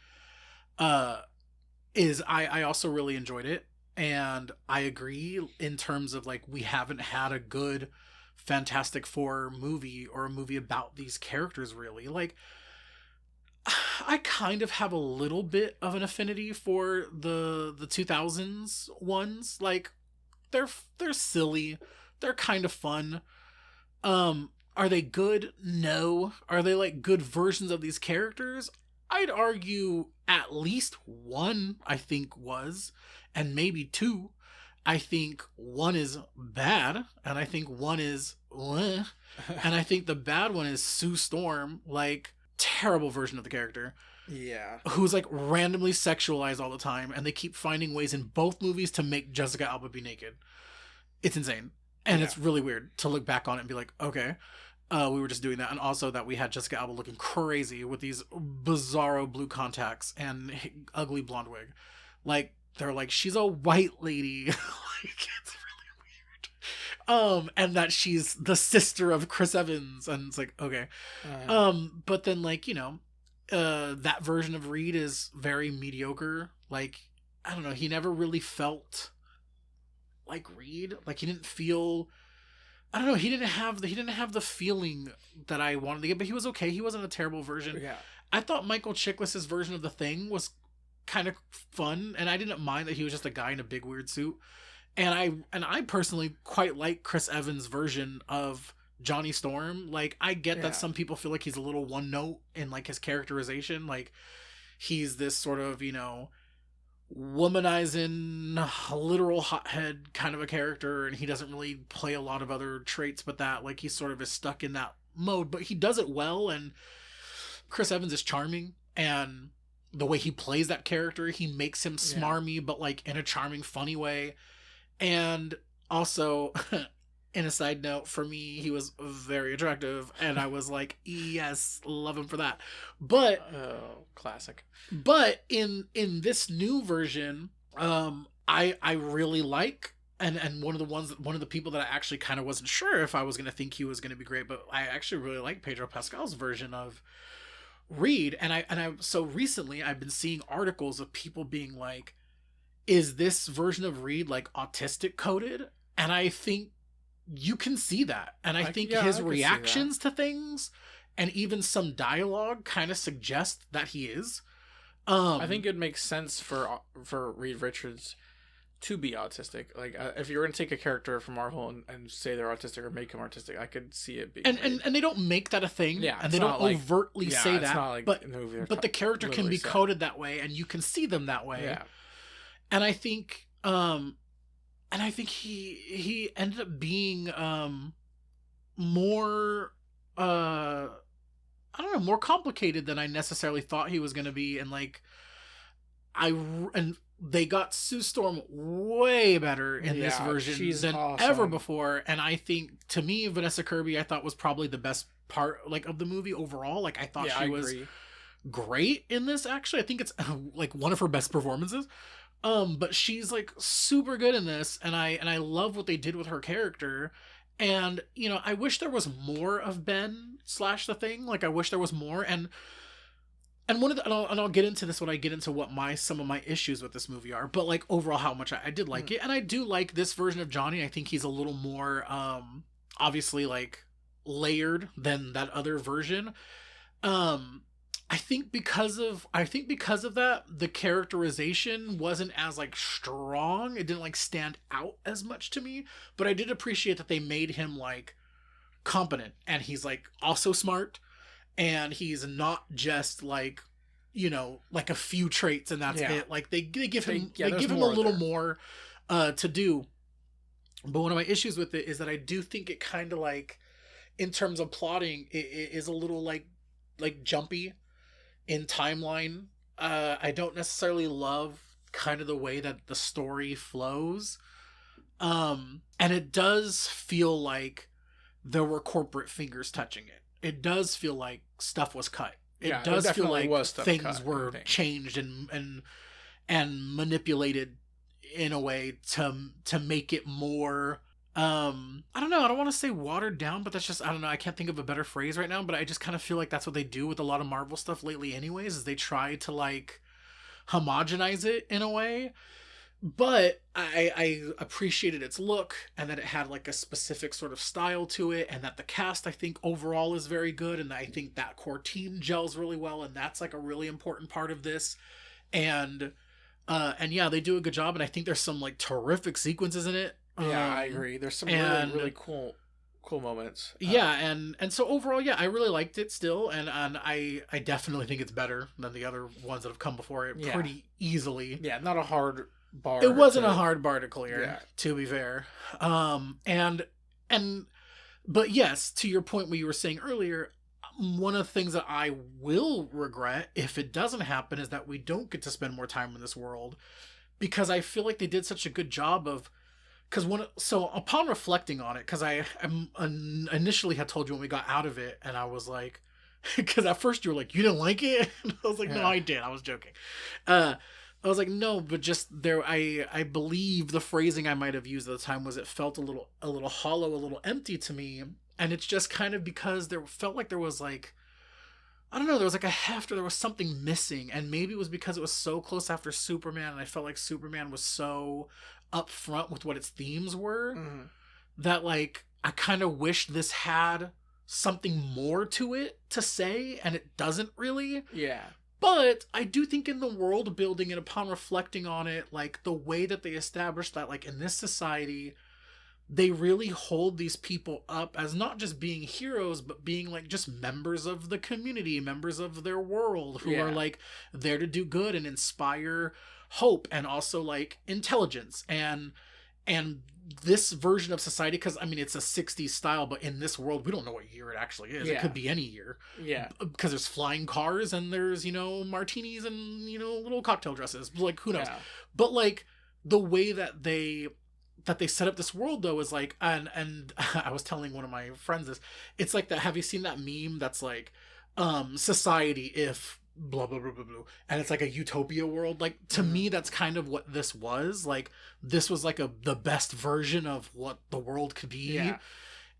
is I also really enjoyed it, and I agree in terms of we haven't had a good Fantastic Four movie, or a movie about these characters, really. I kind of have a little bit of an affinity for the 2000s ones. They're silly, they're kind of fun. Are they good? No. Are they good versions of these characters? I'd argue at least one, I think, was, and maybe two. I think one is bad, and I think one is and I think the bad one is Sue Storm, terrible version of the character. Yeah. Who's randomly sexualized all the time, and they keep finding ways in both movies to make Jessica Alba be naked. It's insane. And It's really weird to look back on it and be like, okay, we were just doing that. And also that we had Jessica Alba looking crazy with these bizarro blue contacts and ugly blonde wig. They're she's a white lady. It's really weird. And that she's the sister of Chris Evans. And it's okay. But then that version of Reed is very mediocre. I don't know. He never really felt like Reed. He didn't feel, I don't know, he didn't have the feeling that I wanted to get, but he was okay. He wasn't a terrible version. Yeah. I thought Michael Chiklis's version of the Thing was kind of fun, and I didn't mind that he was just a guy in a big weird suit. And I personally quite like Chris Evans' version of Johnny Storm. I get that some people feel like he's a little one note in his characterization. He's this sort of, womanizing, literal hothead kind of a character, and he doesn't really play a lot of other traits but that. He sort of is stuck in that mode, but he does it well. And Chris Evans is charming, and the way he plays that character, he makes him smarmy, but in a charming, funny way. And also in a side note, for me, he was very attractive, and I was like, yes, love him for that. But classic. But in this new version, I really like, and one of the people that I actually kind of wasn't sure if I was going to think he was going to be great, but I actually really like Pedro Pascal's version of Reed. And I so recently I've been seeing articles of people being like, is this version of Reed like autistic coded? And I think you can see that. And I think his reactions to things and even some dialogue kind of suggest that he is. I think it makes sense for Reed Richards to be autistic. Like, if you were going to take a character from Marvel and say they're autistic or make him autistic, I could see it being. And they don't make that a thing. Yeah, and they don't overtly say that. Like but the character can be coded that way, and you can see them that way. Yeah. And I think, he ended up being more, I don't know, more complicated than I necessarily thought he was going to be. And like, they got Sue Storm way better in this version than ever before. And I think, to me, Vanessa Kirby, I thought was probably the best part like of the movie overall. Like, I thought she was great in this. Actually, I think it's like one of her best performances. But she's like super good in this, and I love what they did with her character. And, you know, I wish there was more of Ben / the Thing. Like, I wish there was more. And one of the, and I'll get into this when I get into what some of my issues with this movie are. But like, overall, how much I did like it, and I do like this version of Johnny. I think he's a little more obviously like layered than that other version. I think because of that, the characterization wasn't as like strong. It didn't like stand out as much to me, but I did appreciate that they made him like competent, and he's like also smart, and he's not just like, you know, like a few traits and that's it. Like they give him a little more to do. But one of my issues with it is that I do think it kind of like, in terms of plotting, it is a little like jumpy in timeline. I don't necessarily love kind of the way that the story flows. And it does feel like there were corporate fingers touching it. It does feel like stuff was cut. It does feel like things were changed and manipulated in a way to make it more, I don't know, I don't want to say watered down, but that's just, I don't know, I can't think of a better phrase right now, but I just kind of feel like that's what they do with a lot of Marvel stuff lately anyways, is they try to like homogenize it in a way. But I appreciated its look, and that it had like a specific sort of style to it, and that the cast, I think, overall is very good, and I think that core team gels really well, and that's like a really important part of this. And yeah, they do a good job, and I think there's some like terrific sequences in it. Yeah, I agree. There's some really cool moments. Yeah, and so overall, yeah, I really liked it still, and I definitely think it's better than the other ones that have come before it pretty easily. Yeah, not a hard bar. It wasn't a hard bar to clear, to be fair. But yes, to your point what you were saying earlier, one of the things that I will regret if it doesn't happen is that we don't get to spend more time in this world, because I feel like they did such a good job of, so upon reflecting on it, because I initially had told you when we got out of it, and I was like, because at first you were like, you didn't like it? And I was like, no, I did. I was joking. I was like, no, but just there, I believe the phrasing I might have used at the time was, it felt a little hollow, a little empty to me. And it's just kind of because there felt like there was like, I don't know, there was like a heft, or there was something missing. And maybe it was because it was so close after Superman, and I felt like Superman was so upfront with what its themes were, that like, I kind of wish this had something more to it to say, and it doesn't really. Yeah. But I do think in the world building, and upon reflecting on it, like the way that they established that, like in this society, they really hold these people up as not just being heroes, but being like just members of the community, members of their world, who are like there to do good and inspire hope, and also like intelligence. And this version of society, because I mean, it's a 60s style, but in this world, we don't know what year it actually is. It could be any year. Yeah. Because there's flying cars, and there's, you know, martinis, and, you know, little cocktail dresses. Like, who knows? Yeah. But like the way that they that they set up this world though is like, and I was telling one of my friends this, it's like that. Have you seen that meme that's like, society if blah blah blah blah blah, and it's like a utopia world? Like, to me, that's kind of what this was. Like, this was like the best version of what the world could be. Yeah.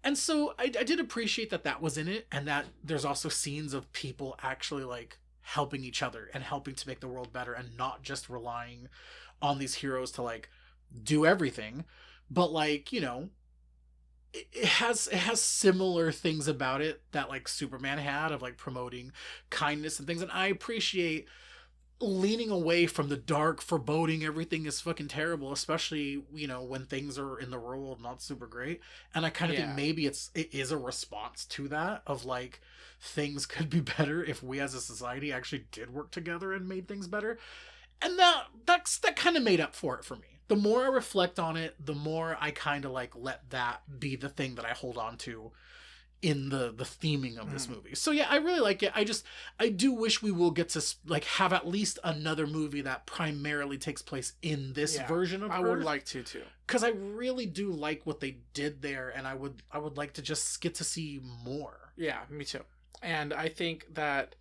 And so I did appreciate that was in it, and that there's also scenes of people actually like helping each other and helping to make the world better, and not just relying on these heroes to like do everything. But like, you know, it has similar things about it that like Superman had, of like promoting kindness and things. And I appreciate leaning away from the dark foreboding, everything is fucking terrible, especially, you know, when things are in the world not super great. And I kind of think maybe it is a response to that, of like, things could be better if we as a society actually did work together and made things better. And that kind of made up for it for me. The more I reflect on it, the more I kind of like let that be the thing that I hold on to in the theming of this movie. So yeah, I really like it. I do wish we will get to like have at least another movie that primarily takes place in this version of Earth. I would like to too, because I really do like what they did there, and I would like to just get to see more. Yeah, me too. And I think that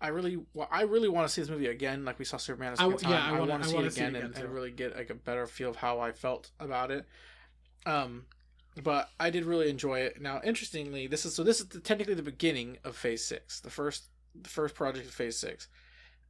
I really want to see this movie again, like we saw Superman a second time. I want to see it again and really get like a better feel of how I felt about it. But I did really enjoy it. Now, interestingly, this is technically the beginning of Phase 6, the first project of Phase 6,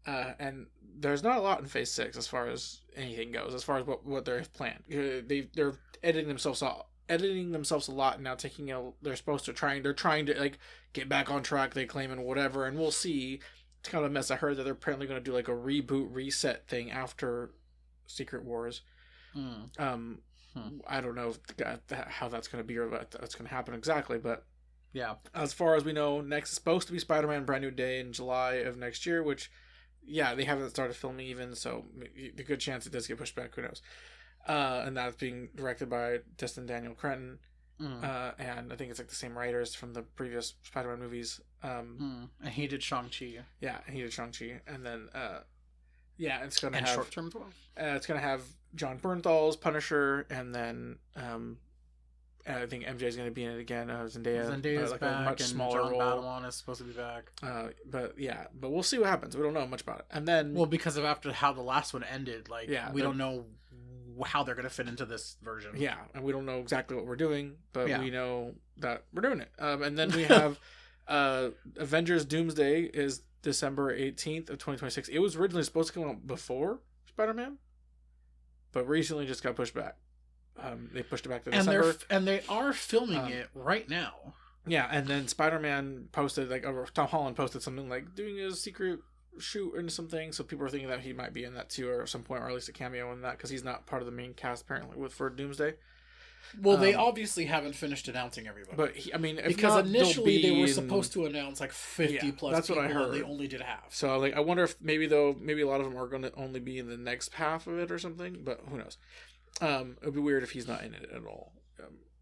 and there's not a lot in Phase 6 as far as anything goes, as far as what they've planned. They're editing themselves a lot now. They're trying to like get back on track, they claim, and whatever, and we'll see. It's kind of a mess. I heard that they're apparently going to do like a reboot reset thing after Secret Wars. I don't know how that's going to be or what that's going to happen exactly, but yeah, as far as we know, next is supposed to be Spider-Man Brand New Day in July of next year, which, yeah, they haven't started filming even, so the good chance it does get pushed back, who knows. And that's being directed by Destin Daniel Cretton, and I think it's like the same writers from the previous Spider-Man movies. And he did Shang-Chi. Yeah, he did Shang-Chi, and then yeah, it's gonna and have short term as well. It's gonna have John Bernthal's Punisher, and then I think MJ's gonna be in it again. Zendaya's like back, a much and smaller John role. Badalon is supposed to be back. But we'll see what happens. We don't know much about it. And then, well, because of after how the last one ended, like, we don't know how they're gonna fit into this version. Yeah, and we don't know exactly what we're doing, but we know that we're doing it. And then we have Avengers Doomsday is December 18th of 2026. It was originally supposed to come out before Spider-Man, but recently just got pushed back. They pushed it back to December. And they are filming it right now. Yeah, and then Spider-Man posted, like, Tom Holland posted something like doing a secret shoot or something, so people are thinking that he might be in that too, or at some point, or at least a cameo in that, because he's not part of the main cast apparently for Doomsday. Well, they obviously haven't finished announcing everybody. But because initially they were supposed to announce like 50 plus that's people, what I heard. and they only did half. So like, I wonder if maybe a lot of them are going to only be in the next half of it or something. But who knows? It'd be weird if he's not in it at all,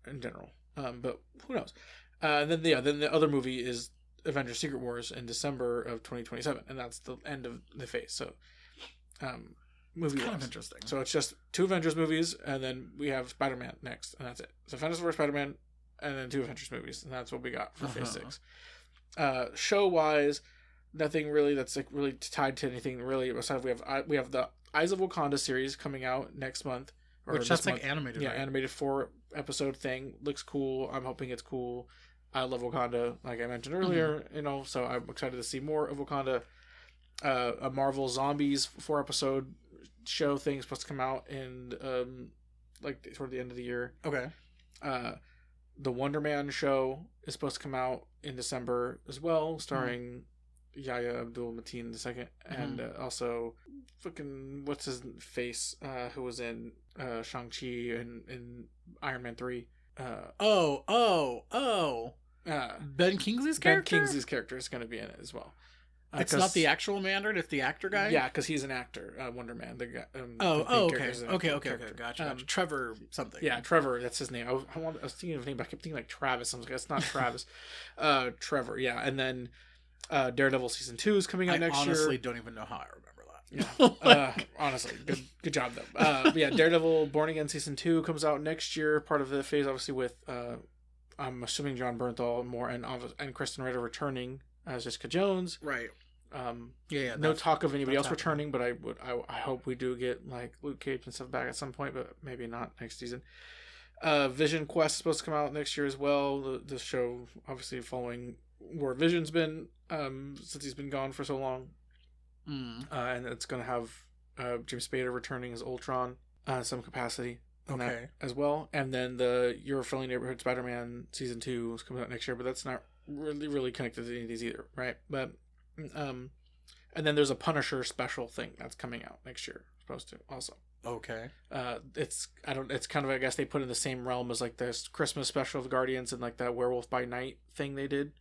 in general. But who knows? And then the other movie is Avengers: Secret Wars in December of 2027, and that's the end of the phase. So, movie kind of interesting. So it's just 2 Avengers movies, and then we have Spider-Man next, and that's it. So Avengers vs. Spider-Man, and then 2 Avengers movies, and that's what we got for Phase 6. Show wise, nothing really that's like really tied to anything really. Aside, we have the Eyes of Wakanda series coming out next month, which that's like animated. Yeah, right? animated 4-episode thing. Looks cool. I'm hoping it's cool. I love Wakanda, like I mentioned earlier. So I'm excited to see more of Wakanda. A Marvel Zombies 4-episode show thing is supposed to come out in like toward the end of the year. Okay. The Wonder Man show is supposed to come out in December as well, starring Yahya Abdul-Mateen II, and also fucking what's his face, who was in Shang-Chi and in Iron Man 3. Ben Kingsley's character? Ben Kingsley's character is going to be in it as well. It's not the actual Mandarin, it's the actor guy? Yeah, because he's an actor, Wonder Man. The guy, okay. Gotcha. Trevor something. Yeah, Trevor, that's his name. I was thinking of his name, but I kept thinking like Travis. I was like, that's not Travis. Trevor, yeah. And then Daredevil Season 2 is coming out next year. I honestly don't even know how I remember that. Yeah. Honestly, good job though. But yeah, Daredevil Born Again season 2 comes out next year. Part of the phase, obviously, with I'm assuming John Bernthal more and Kristen Ritter returning as Jessica Jones. Right. No talk of anybody else returning, but I hope we do get like Luke Cage and stuff back at some point, but maybe not next season. Vision Quest is supposed to come out next year as well. The show obviously following where Vision's been since he's been gone for so long. And it's going to have James Spader returning as Ultron in some capacity that as well. And then the Your Friendly Neighborhood Spider-Man season 2 is coming out next year, but that's not really connected to any of these either, right? But and then there's a Punisher special thing that's coming out next year, supposed to also. Okay. It's kind of, I guess they put in the same realm as like this Christmas special of Guardians and like that Werewolf by Night thing they did.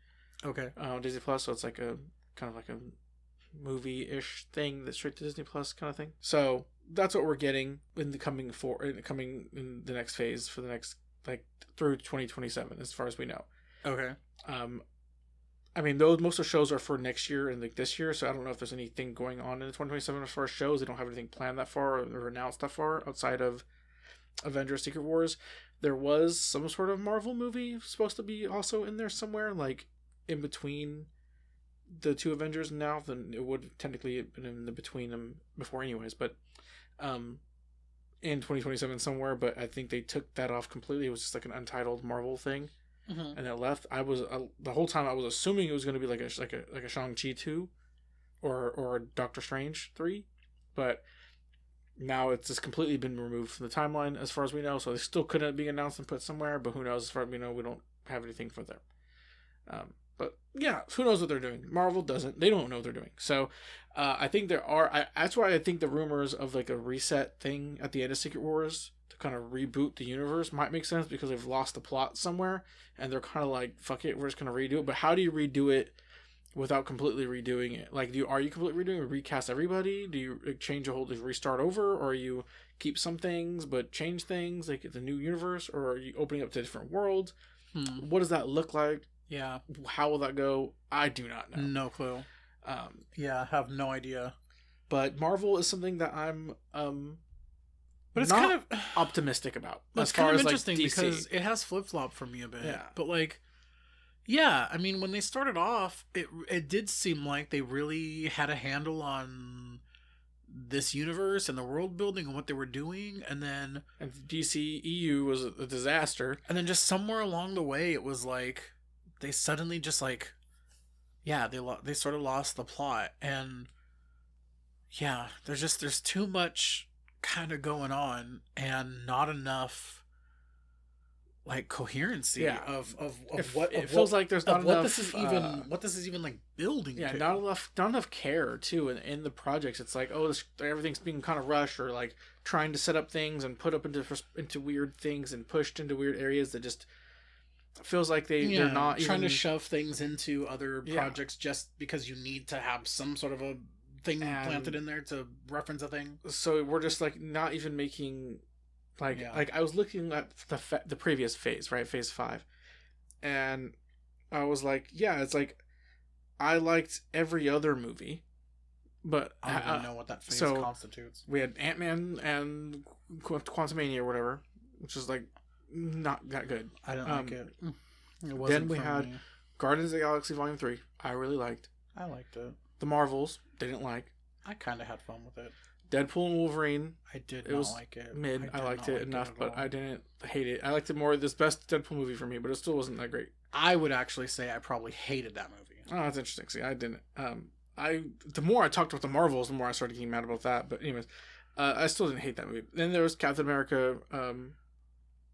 Okay. On Disney Plus, so it's like a kind of like a movie-ish thing that's straight to Disney Plus kind of thing. So that's what we're getting in the next phase for the next like through 2027 as far as we know. Okay. I mean, those most of the shows are for next year and like this year, so I don't know if there's anything going on in 2027 as far as shows. They don't have anything planned that far or announced that far outside of Avengers: Secret Wars. There was some sort of Marvel movie supposed to be also in there somewhere, like in between the two Avengers now. Then it would technically have been in the between them before anyways, but in 2027 somewhere, but I think they took that off completely. It was just like an untitled Marvel thing. Mm-hmm. And it left. I was the whole time I was assuming it was going to be like a Shang-Chi 2 or a Doctor Strange 3, but now it's just completely been removed from the timeline as far as we know. So they still couldn't be announced and put somewhere, but who knows? As far as we know, we don't have anything for there. But yeah, who knows what they're doing? Marvel doesn't. They don't know what they're doing. So I think there are. That's why I think the rumors of like a reset thing at the end of Secret Wars to kind of reboot the universe might make sense because they've lost the plot somewhere and they're kind of like, fuck it, we're just gonna redo it. But how do you redo it without completely redoing it? Like, are you completely redoing it, recast everybody? Do you change a whole, restart over, or you keep some things but change things like the new universe, or are you opening up to different worlds? What does that look like? Yeah. How will that go? I do not know. No clue. Yeah, I have no idea. But Marvel is something that I'm but it's not kind of optimistic about. It's kind of interesting because it has flip-flopped for me a bit. Yeah. But like, yeah, I mean, when they started off, it did seem like they really had a handle on this universe and the world building and what they were doing, and DC EU was a disaster. And then just somewhere along the way, it was like they suddenly just like, yeah, they sort of lost the plot, and yeah, there's too much kind of going on and not enough like coherency of what it feels like there's not enough what this is even like building. Yeah, to. not enough care too in the projects. It's like, oh, everything's being kind of rushed, or like trying to set up things and put up into weird things and pushed into weird areas that just feels like they're not trying to shove things into other projects just because you need to have some sort of a thing planted in there to reference a thing. So we're just like not even making like I was looking at the previous phase, right, phase 5, and I was like, yeah, it's like I liked every other movie, but I don't even know what that phase constitutes. We had Ant-Man and Quantumania or whatever, which is like not that good. I didn't like it. Then we had Guardians of the Galaxy Volume 3. I really liked. I liked it. The Marvels, didn't like. I kind of had fun with it. Deadpool and Wolverine. I did not like it. Mid. I liked it enough, but I didn't hate it. I liked it more. This best Deadpool movie for me, but it still wasn't that great. I would actually say I probably hated that movie. Oh, that's interesting. See, I didn't. The more I talked about the Marvels, the more I started getting mad about that. But anyways, I still didn't hate that movie. Then there was Captain America,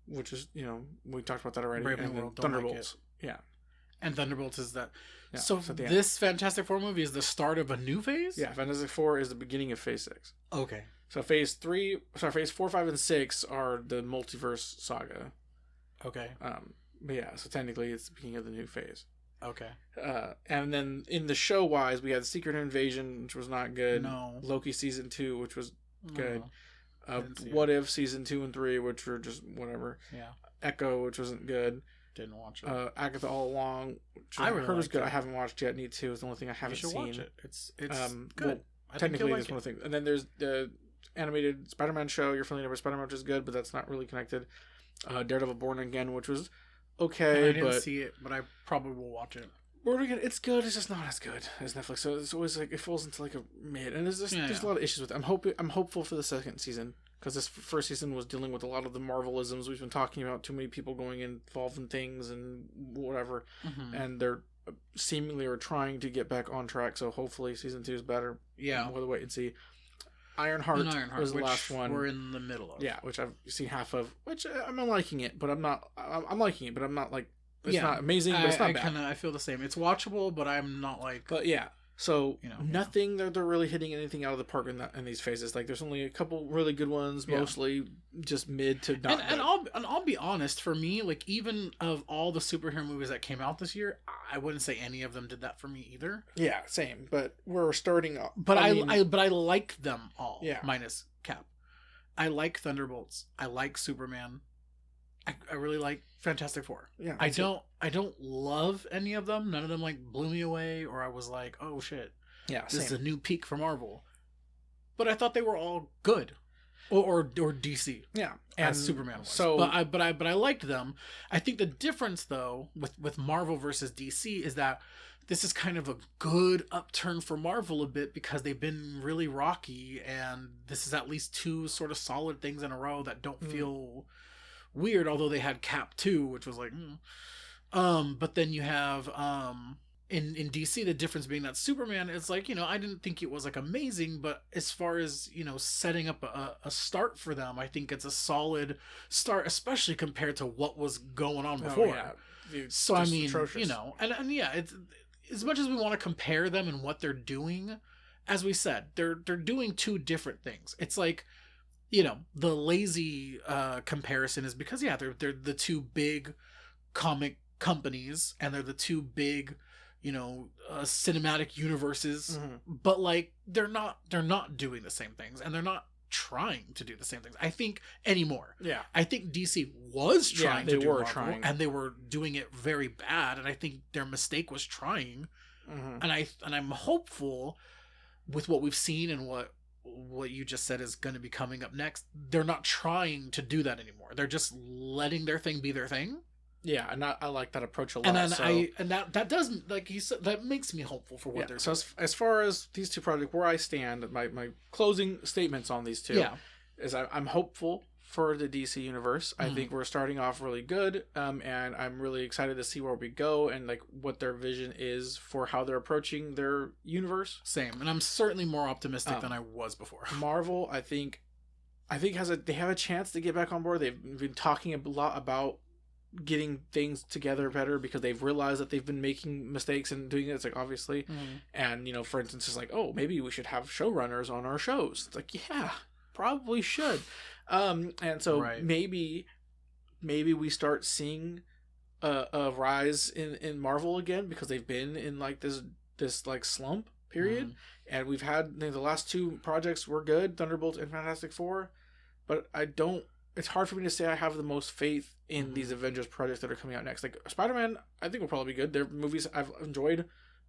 which is, we talked about that already. Brave New World, Thunderbolts. Like yeah. And Thunderbolts is that. Yeah, so this Fantastic Four movie is the start of a new phase? Yeah, Fantastic Four is the beginning of phase 6. Okay. So phase 4, 5, and 6 are the multiverse saga. Okay. But yeah, so technically it's the beginning of the new phase. Okay. And then in the show wise, we had Secret Invasion, which was not good. No. Loki season 2, which was good. No. What If season 2 and 3, which were just whatever. Yeah. Echo, which wasn't good. Didn't watch it. Agatha All Along, which I heard was good. I haven't watched yet. Need to. It's the only thing I haven't seen. Watch it. It's good. Well, technically it's one of the things. And then there's the animated Spider-Man show. You're familiar with Spider-Man, which is good, but that's not really connected. Daredevil Born Again, which was okay, I didn't see it, but I probably will watch it. Born Again, it's good. It's just not as good as Netflix. So it's always like it falls into like a mid, and there's a lot of issues with it. I'm hopeful for the second season because this first season was dealing with a lot of the Marvelisms we've been talking about. Too many people going involved in things and whatever, and they're seemingly are trying to get back on track. So hopefully season 2 is better. Yeah, we'll wait and see. Ironheart was the last one. We're in the middle of. Yeah, which I've seen half of. Which I'm liking it, but I'm not. I'm liking it, but I'm not like. It's not amazing, but it's not bad. I feel the same. It's watchable, but I'm not like. But yeah, so nothing. They're really hitting anything out of the park in these phases. Like there's only a couple really good ones, mostly just mid to not. And I'll be honest. For me, like even of all the superhero movies that came out this year, I wouldn't say any of them did that for me either. Yeah, same. But we're starting off. But I like them all. Yeah. Minus Cap. I like Thunderbolts. I like Superman. I really like Fantastic Four. Yeah, I don't love any of them. None of them like blew me away, or I was like, oh shit, yeah, this is a new peak for Marvel. But I thought they were all good, or DC. Yeah, as Superman was. So, but I liked them. I think the difference though with Marvel versus DC is that this is kind of a good upturn for Marvel a bit because they've been really rocky, and this is at least 2 sort of solid things in a row that don't feel weird, although they had Cap 2, which was like but then you have in DC the difference being that Superman is like, I didn't think it was like amazing, but as far as setting up a start for them, I think it's a solid start, especially compared to what was going on before. So I mean atrocious. And yeah, it's as much as we want to compare them and what they're doing, as we said, they're doing 2 different things. It's like the lazy comparison is because they're the 2 big comic companies, and they're the 2 big cinematic universes, but like they're not doing the same things, and they're not trying to do the same things, I think, anymore. I think DC was trying to do Marvel, and they were doing it very bad, and I think their mistake was trying. And I'm hopeful with what we've seen and what you just said is going to be coming up next. They're not trying to do that anymore. They're just letting their thing be their thing. Yeah, and I like that approach a lot. And then that doesn't, like you said, that makes me hopeful for what they're doing. So as far as these 2 projects, where I stand, my closing statements on these 2 is I'm hopeful for the DC universe. I think we're starting off really good, and I'm really excited to see where we go and like what their vision is for how they're approaching their universe. Same, and I'm certainly more optimistic than I was before. Marvel, I think they have a chance to get back on board. They've been talking a lot about getting things together better because they've realized that they've been making mistakes and doing it. It's like, obviously, and for instance, it's like, oh, maybe we should have showrunners on our shows. It's like, yeah, probably should. And so maybe we start seeing a rise in Marvel again, because they've been in like this like slump period, and we've had the last 2 projects were good, Thunderbolts and Fantastic Four, but it's hard for me to say I have the most faith in these Avengers projects that are coming out next. Like Spider-Man, I think will probably be good. They're movies I've enjoyed.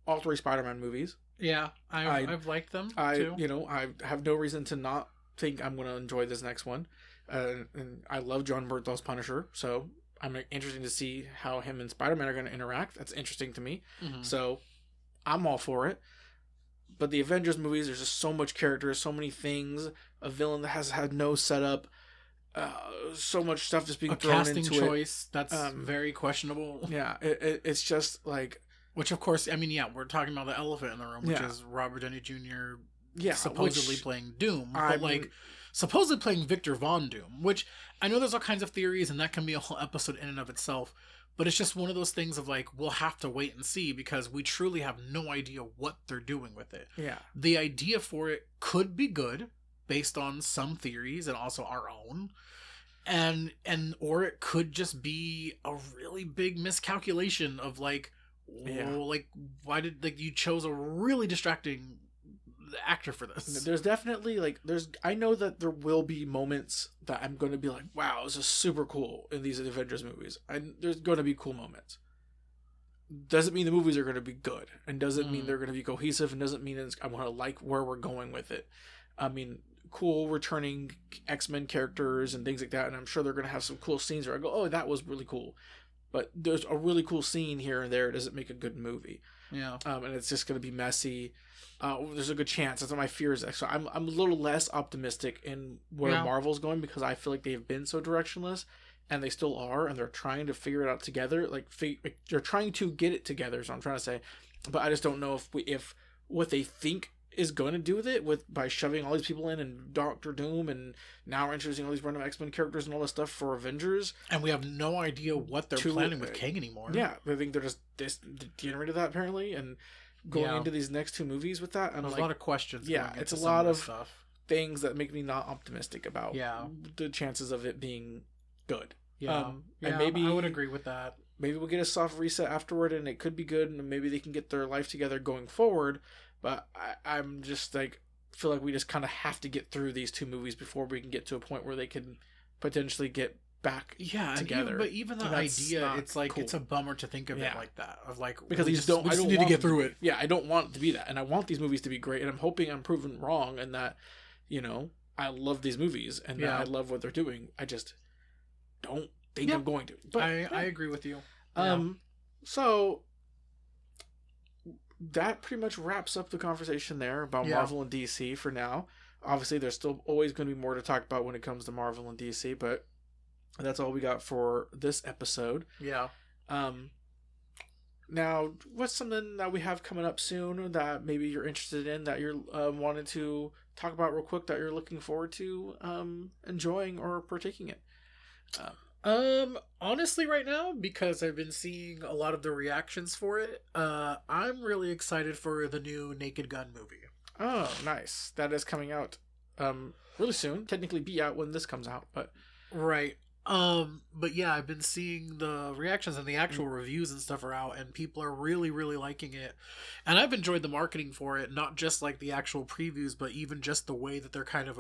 All 3 Spider-Man movies. Yeah, I've liked them too. I have no reason to not think I'm going to enjoy this next one. And I love John Bernthal's Punisher, so I'm interested to see how him and Spider-Man are going to interact. That's interesting to me. So I'm all for it. But the Avengers movies, there's just so much character, so many things. A villain that has had no setup. So much stuff just being thrown into it. A casting choice that's very questionable. Yeah, it's just like... Which, of course, I mean, we're talking about the elephant in the room, which is Robert Downey Jr. Supposedly playing Doom. But, supposedly playing Victor Von Doom, which I know there's all kinds of theories, and that can be a whole episode in and of itself. But it's just one of those things of like, we'll have to wait and see, because we truly have no idea what they're doing with it. Yeah. The idea for it could be good, based on some theories and also our own. Or it could just be a really big miscalculation of like, why did you chose a really distracting actor for this? There's definitely I know that there will be moments that I'm going to be like, wow, this is super cool in these Avengers movies. There's going to be cool moments. doesn't mean the movies are going to be good, and doesn't mean they're going to be cohesive, and doesn't mean I want to like where we're going with it. I mean, cool returning X-Men characters and things like that, and I'm sure they're going to have some cool scenes where I go, oh, that was really cool. But there's a really cool scene here and there. It doesn't make a good movie. Yeah. And it's just going to be messy. There's a good chance. That's what my fear is. So I'm a little less optimistic in where Marvel's going, because I feel like they've been so directionless, and they still are, and they're trying to figure it out together. Like they're trying to get it together. Is what I'm trying to say. But I just don't know if what they think is going to do with it, by shoving all these people in, and Doctor Doom, and now we're introducing all these random X-Men characters and all this stuff for Avengers, and we have no idea what they're planning with Kang anymore. Yeah, I think they're just getting rid of that apparently, and going into these next two movies with that. There's a lot of questions. Yeah, it's a lot of stuff, things that make me not optimistic about the chances of it being good. Yeah, and maybe I would agree with that. Maybe we'll get a soft reset afterward, and it could be good, and maybe they can get their life together going forward. But I'm just like, feel like we just kind of have to get through these two movies before we can get to a point where they can potentially get back together. But even the idea, it's like cool. It's a bummer to think of it like that. Of like, because I don't need to get through it. Yeah, I don't want it to be that, and I want these movies to be great, and I'm hoping I'm proven wrong, and that, you know, I love these movies, and that I love what they're doing. I just don't think I'm going to. But I agree with you. So that pretty much wraps up the conversation there about Marvel and DC for now. Obviously, there's still always going to be more to talk about when it comes to Marvel and DC, but that's all we got for this episode. Yeah. Now, what's something that we have coming up soon that maybe you're interested in, that you're wanted to talk about real quick, that you're looking forward to enjoying or partaking in? Honestly right now, because I've been seeing a lot of the reactions for it, I'm really excited for the new Naked Gun movie. Oh, nice. That is coming out really soon. Technically be out when this comes out, but right. But yeah, I've been seeing the reactions, and the actual reviews and stuff are out, and people are really, really liking it. And I've enjoyed the marketing for it, not just like the actual previews, but even just the way that they're kind of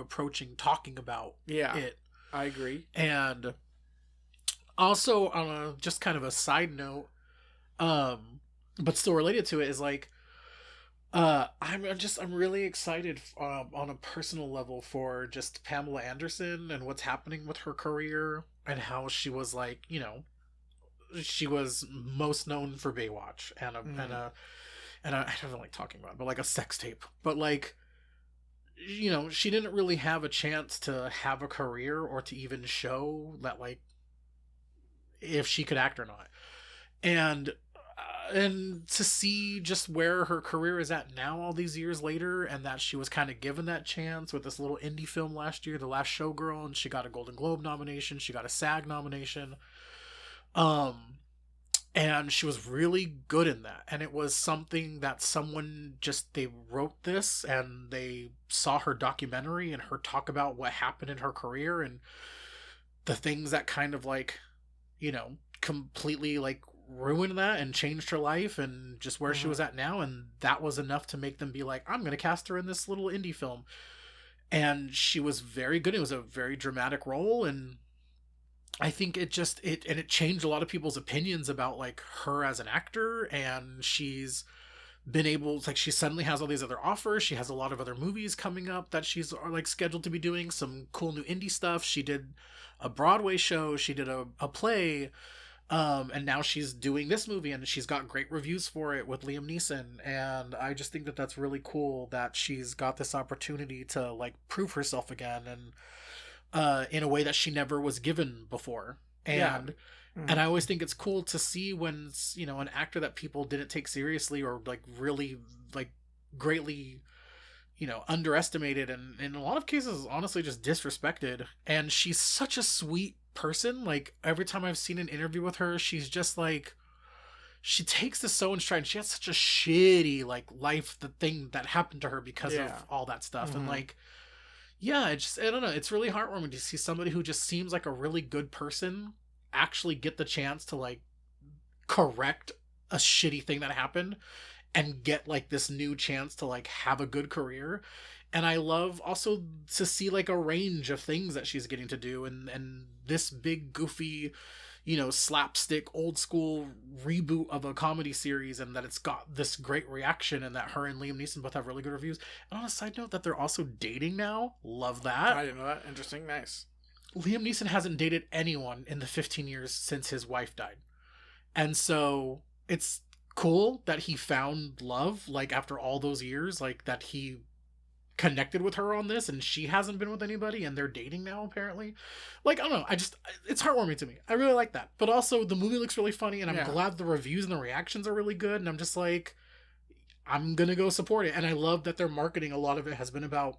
talking about it. I agree. And also, on a just kind of a side note, but still related to it, is like, I'm really excited on a personal level for just Pamela Anderson and what's happening with her career, and how she was like, you know, she was most known for Baywatch and I don't like talking about it, but like a sex tape, but like, you know, she didn't really have a chance to have a career or to even show that, like, if she could act or not. And to see just where her career is at now all these years later, and that she was kind of given that chance with this little indie film last year, The Last Showgirl, and she got a Golden Globe nomination, she got a SAG nomination, and she was really good in that. And it was something that they wrote this, and they saw her documentary and her talk about what happened in her career and the things that kind of like, you know, completely like ruined that and changed her life and just where she was at now. And that was enough to make them be like, I'm going to cast her in this little indie film. And she was very good. It was a very dramatic role. And I think it changed a lot of people's opinions about like her as an actor. And she's been able, like, she suddenly has all these other offers. She has a lot of other movies coming up that she's like scheduled to be doing, some cool new indie stuff. She did a Broadway show, she did a play, and now she's doing this movie, and she's got great reviews for it with Liam Neeson. And I just think that that's really cool that she's got this opportunity to like prove herself again, and in a way that she never was given before. And and I always think it's cool to see when, you know, an actor that people didn't take seriously or like really like greatly, you know, underestimated, and in a lot of cases honestly just disrespected. And she's such a sweet person. Like, every time I've seen an interview with her, she's just like, she takes this so in stride. She has such a shitty like life, the thing that happened to her because of all that stuff. And like, I don't know, it's really heartwarming to see somebody who just seems like a really good person actually get the chance to like correct a shitty thing that happened and get like this new chance to like have a good career. And I love also to see like a range of things that she's getting to do, and this big goofy, slapstick old school reboot of a comedy series, and that it's got this great reaction, and that her and Liam Neeson both have really good reviews. And on a side note, that they're also dating now. Love that. I didn't know that. Interesting. Nice. Liam Neeson hasn't dated anyone in the 15 years since his wife died. And so it's cool that he found love, like, after all those years, like, that he connected with her on this, and she hasn't been with anybody, and they're dating now, apparently. Like, I don't know, it's heartwarming to me. I really like that. But also, the movie looks really funny, and I'm glad the reviews and the reactions are really good, and I'm just like, I'm gonna go support it. And I love that their marketing, a lot of it has been about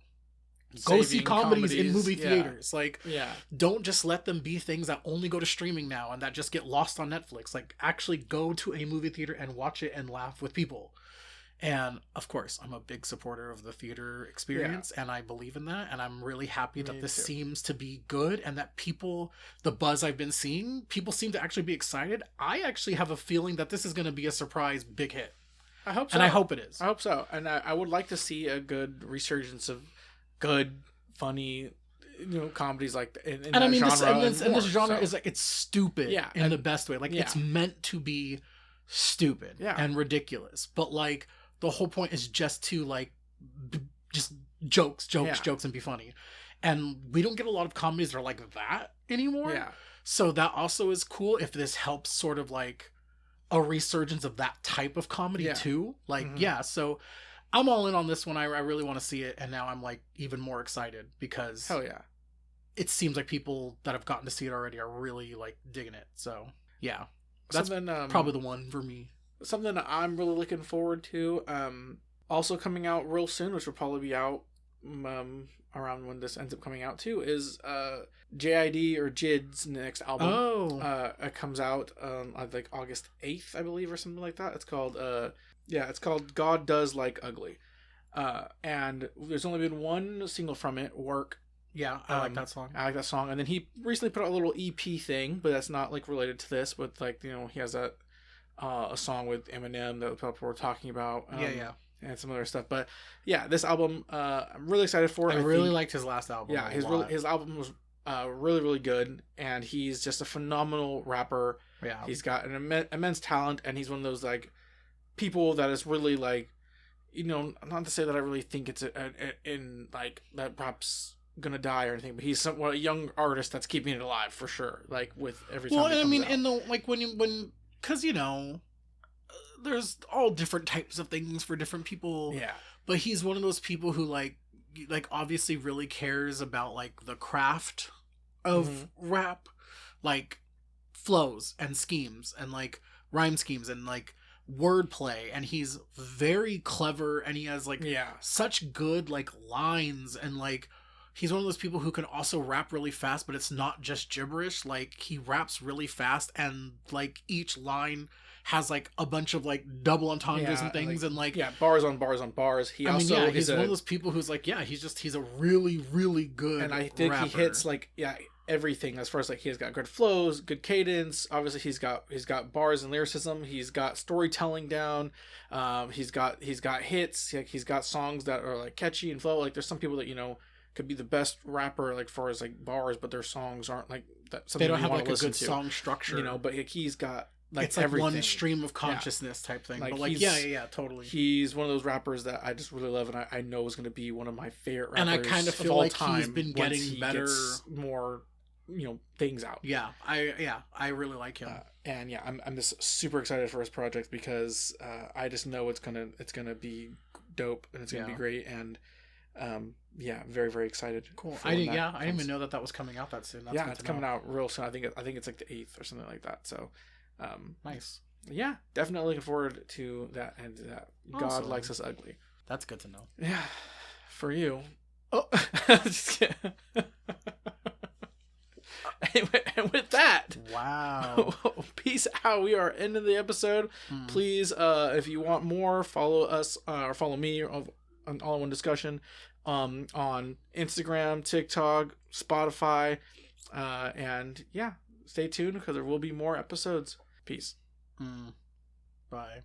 go see comedies in movie theaters. Like, don't just let them be things that only go to streaming now and that just get lost on Netflix. Like, actually go to a movie theater and watch it and laugh with people. And of course, I'm a big supporter of the theater experience, and I believe in that. And I'm really happy that this seems to be good, and that the buzz I've been seeing, people seem to actually be excited. I actually have a feeling that this is going to be a surprise big hit. I hope so. And I hope it is. I hope so. And I would like to see a good resurgence of good, funny, comedies like in that genre. This genre is like, it's stupid in the best way. Like, it's meant to be stupid and ridiculous, but like, the whole point is just to like just jokes and be funny. And we don't get a lot of comedies that are like that anymore. So that also is cool if this helps sort of like a resurgence of that type of comedy too. Like, so I'm all in on this one. I really want to see it, and now I'm like even more excited because hell yeah, it seems like people that have gotten to see it already are really like digging it. So yeah, that's probably the one for me. Something that I'm really looking forward to, also coming out real soon, which will probably be out around when this ends up coming out too, is JID or JID's next album. It comes out like August 8th, I believe, or something like that. It's called it's called God Does Like Ugly. And there's only been one single from it, Work. Yeah, I like that song. I like that song. And then he recently put out a little EP thing, but that's not like related to this, but like, he has that a song with Eminem that people were talking about. And some other stuff. But yeah, this album, I'm really excited for. I really liked his last album. Yeah, his album was really, really good. And he's just a phenomenal rapper. Yeah. He's got an immense talent. And he's one of those like people that is really like, not to say that I really think it's in like that perhaps gonna die or anything, but he's a young artist that's keeping it alive for sure. Like with every time. Well, and I mean, and the like because there's all different types of things for different people. Yeah. But he's one of those people who like obviously really cares about like the craft of rap, like flows and schemes and like rhyme schemes and like wordplay, and he's very clever, and he has like such good like lines, and like he's one of those people who can also rap really fast, but it's not just gibberish. Like, he raps really fast, and like each line has like a bunch of like double entendres and things, and like bars on bars on bars. He's one of those people who's like he's a really, really good, and I think rapper. He hits like everything as far as like he's got good flows, good cadence. Obviously he's got bars and lyricism. He's got storytelling down. He's got hits. He's got songs that are like catchy and flow. Like, there's some people that could be the best rapper like far as like bars, but their songs aren't like that. They don't have like a good song structure, But like, he's got like it's like everything. One stream of consciousness type thing. Like, but like totally. He's one of those rappers that I just really love, and I know is going to be one of my favorite rappers. And I kind of feel like he's been getting better, more things out. I really like him. And I'm just super excited for his project because I just know it's gonna be dope, and it's gonna be great, and very, very excited. Cool. I didn't even know that was coming out that soon. That's it's coming out real soon. I think it's like the 8th or something like that. So nice. Yeah, definitely looking forward to that, and that awesome. God likes us ugly. That's good to know. Yeah, for you. Oh, just kidding. And with that, wow. Peace out. We are ending the episode. Please, if you want more, follow us or follow me on All in One Discussion on Instagram, TikTok, Spotify, and stay tuned because there will be more episodes. Peace. Bye.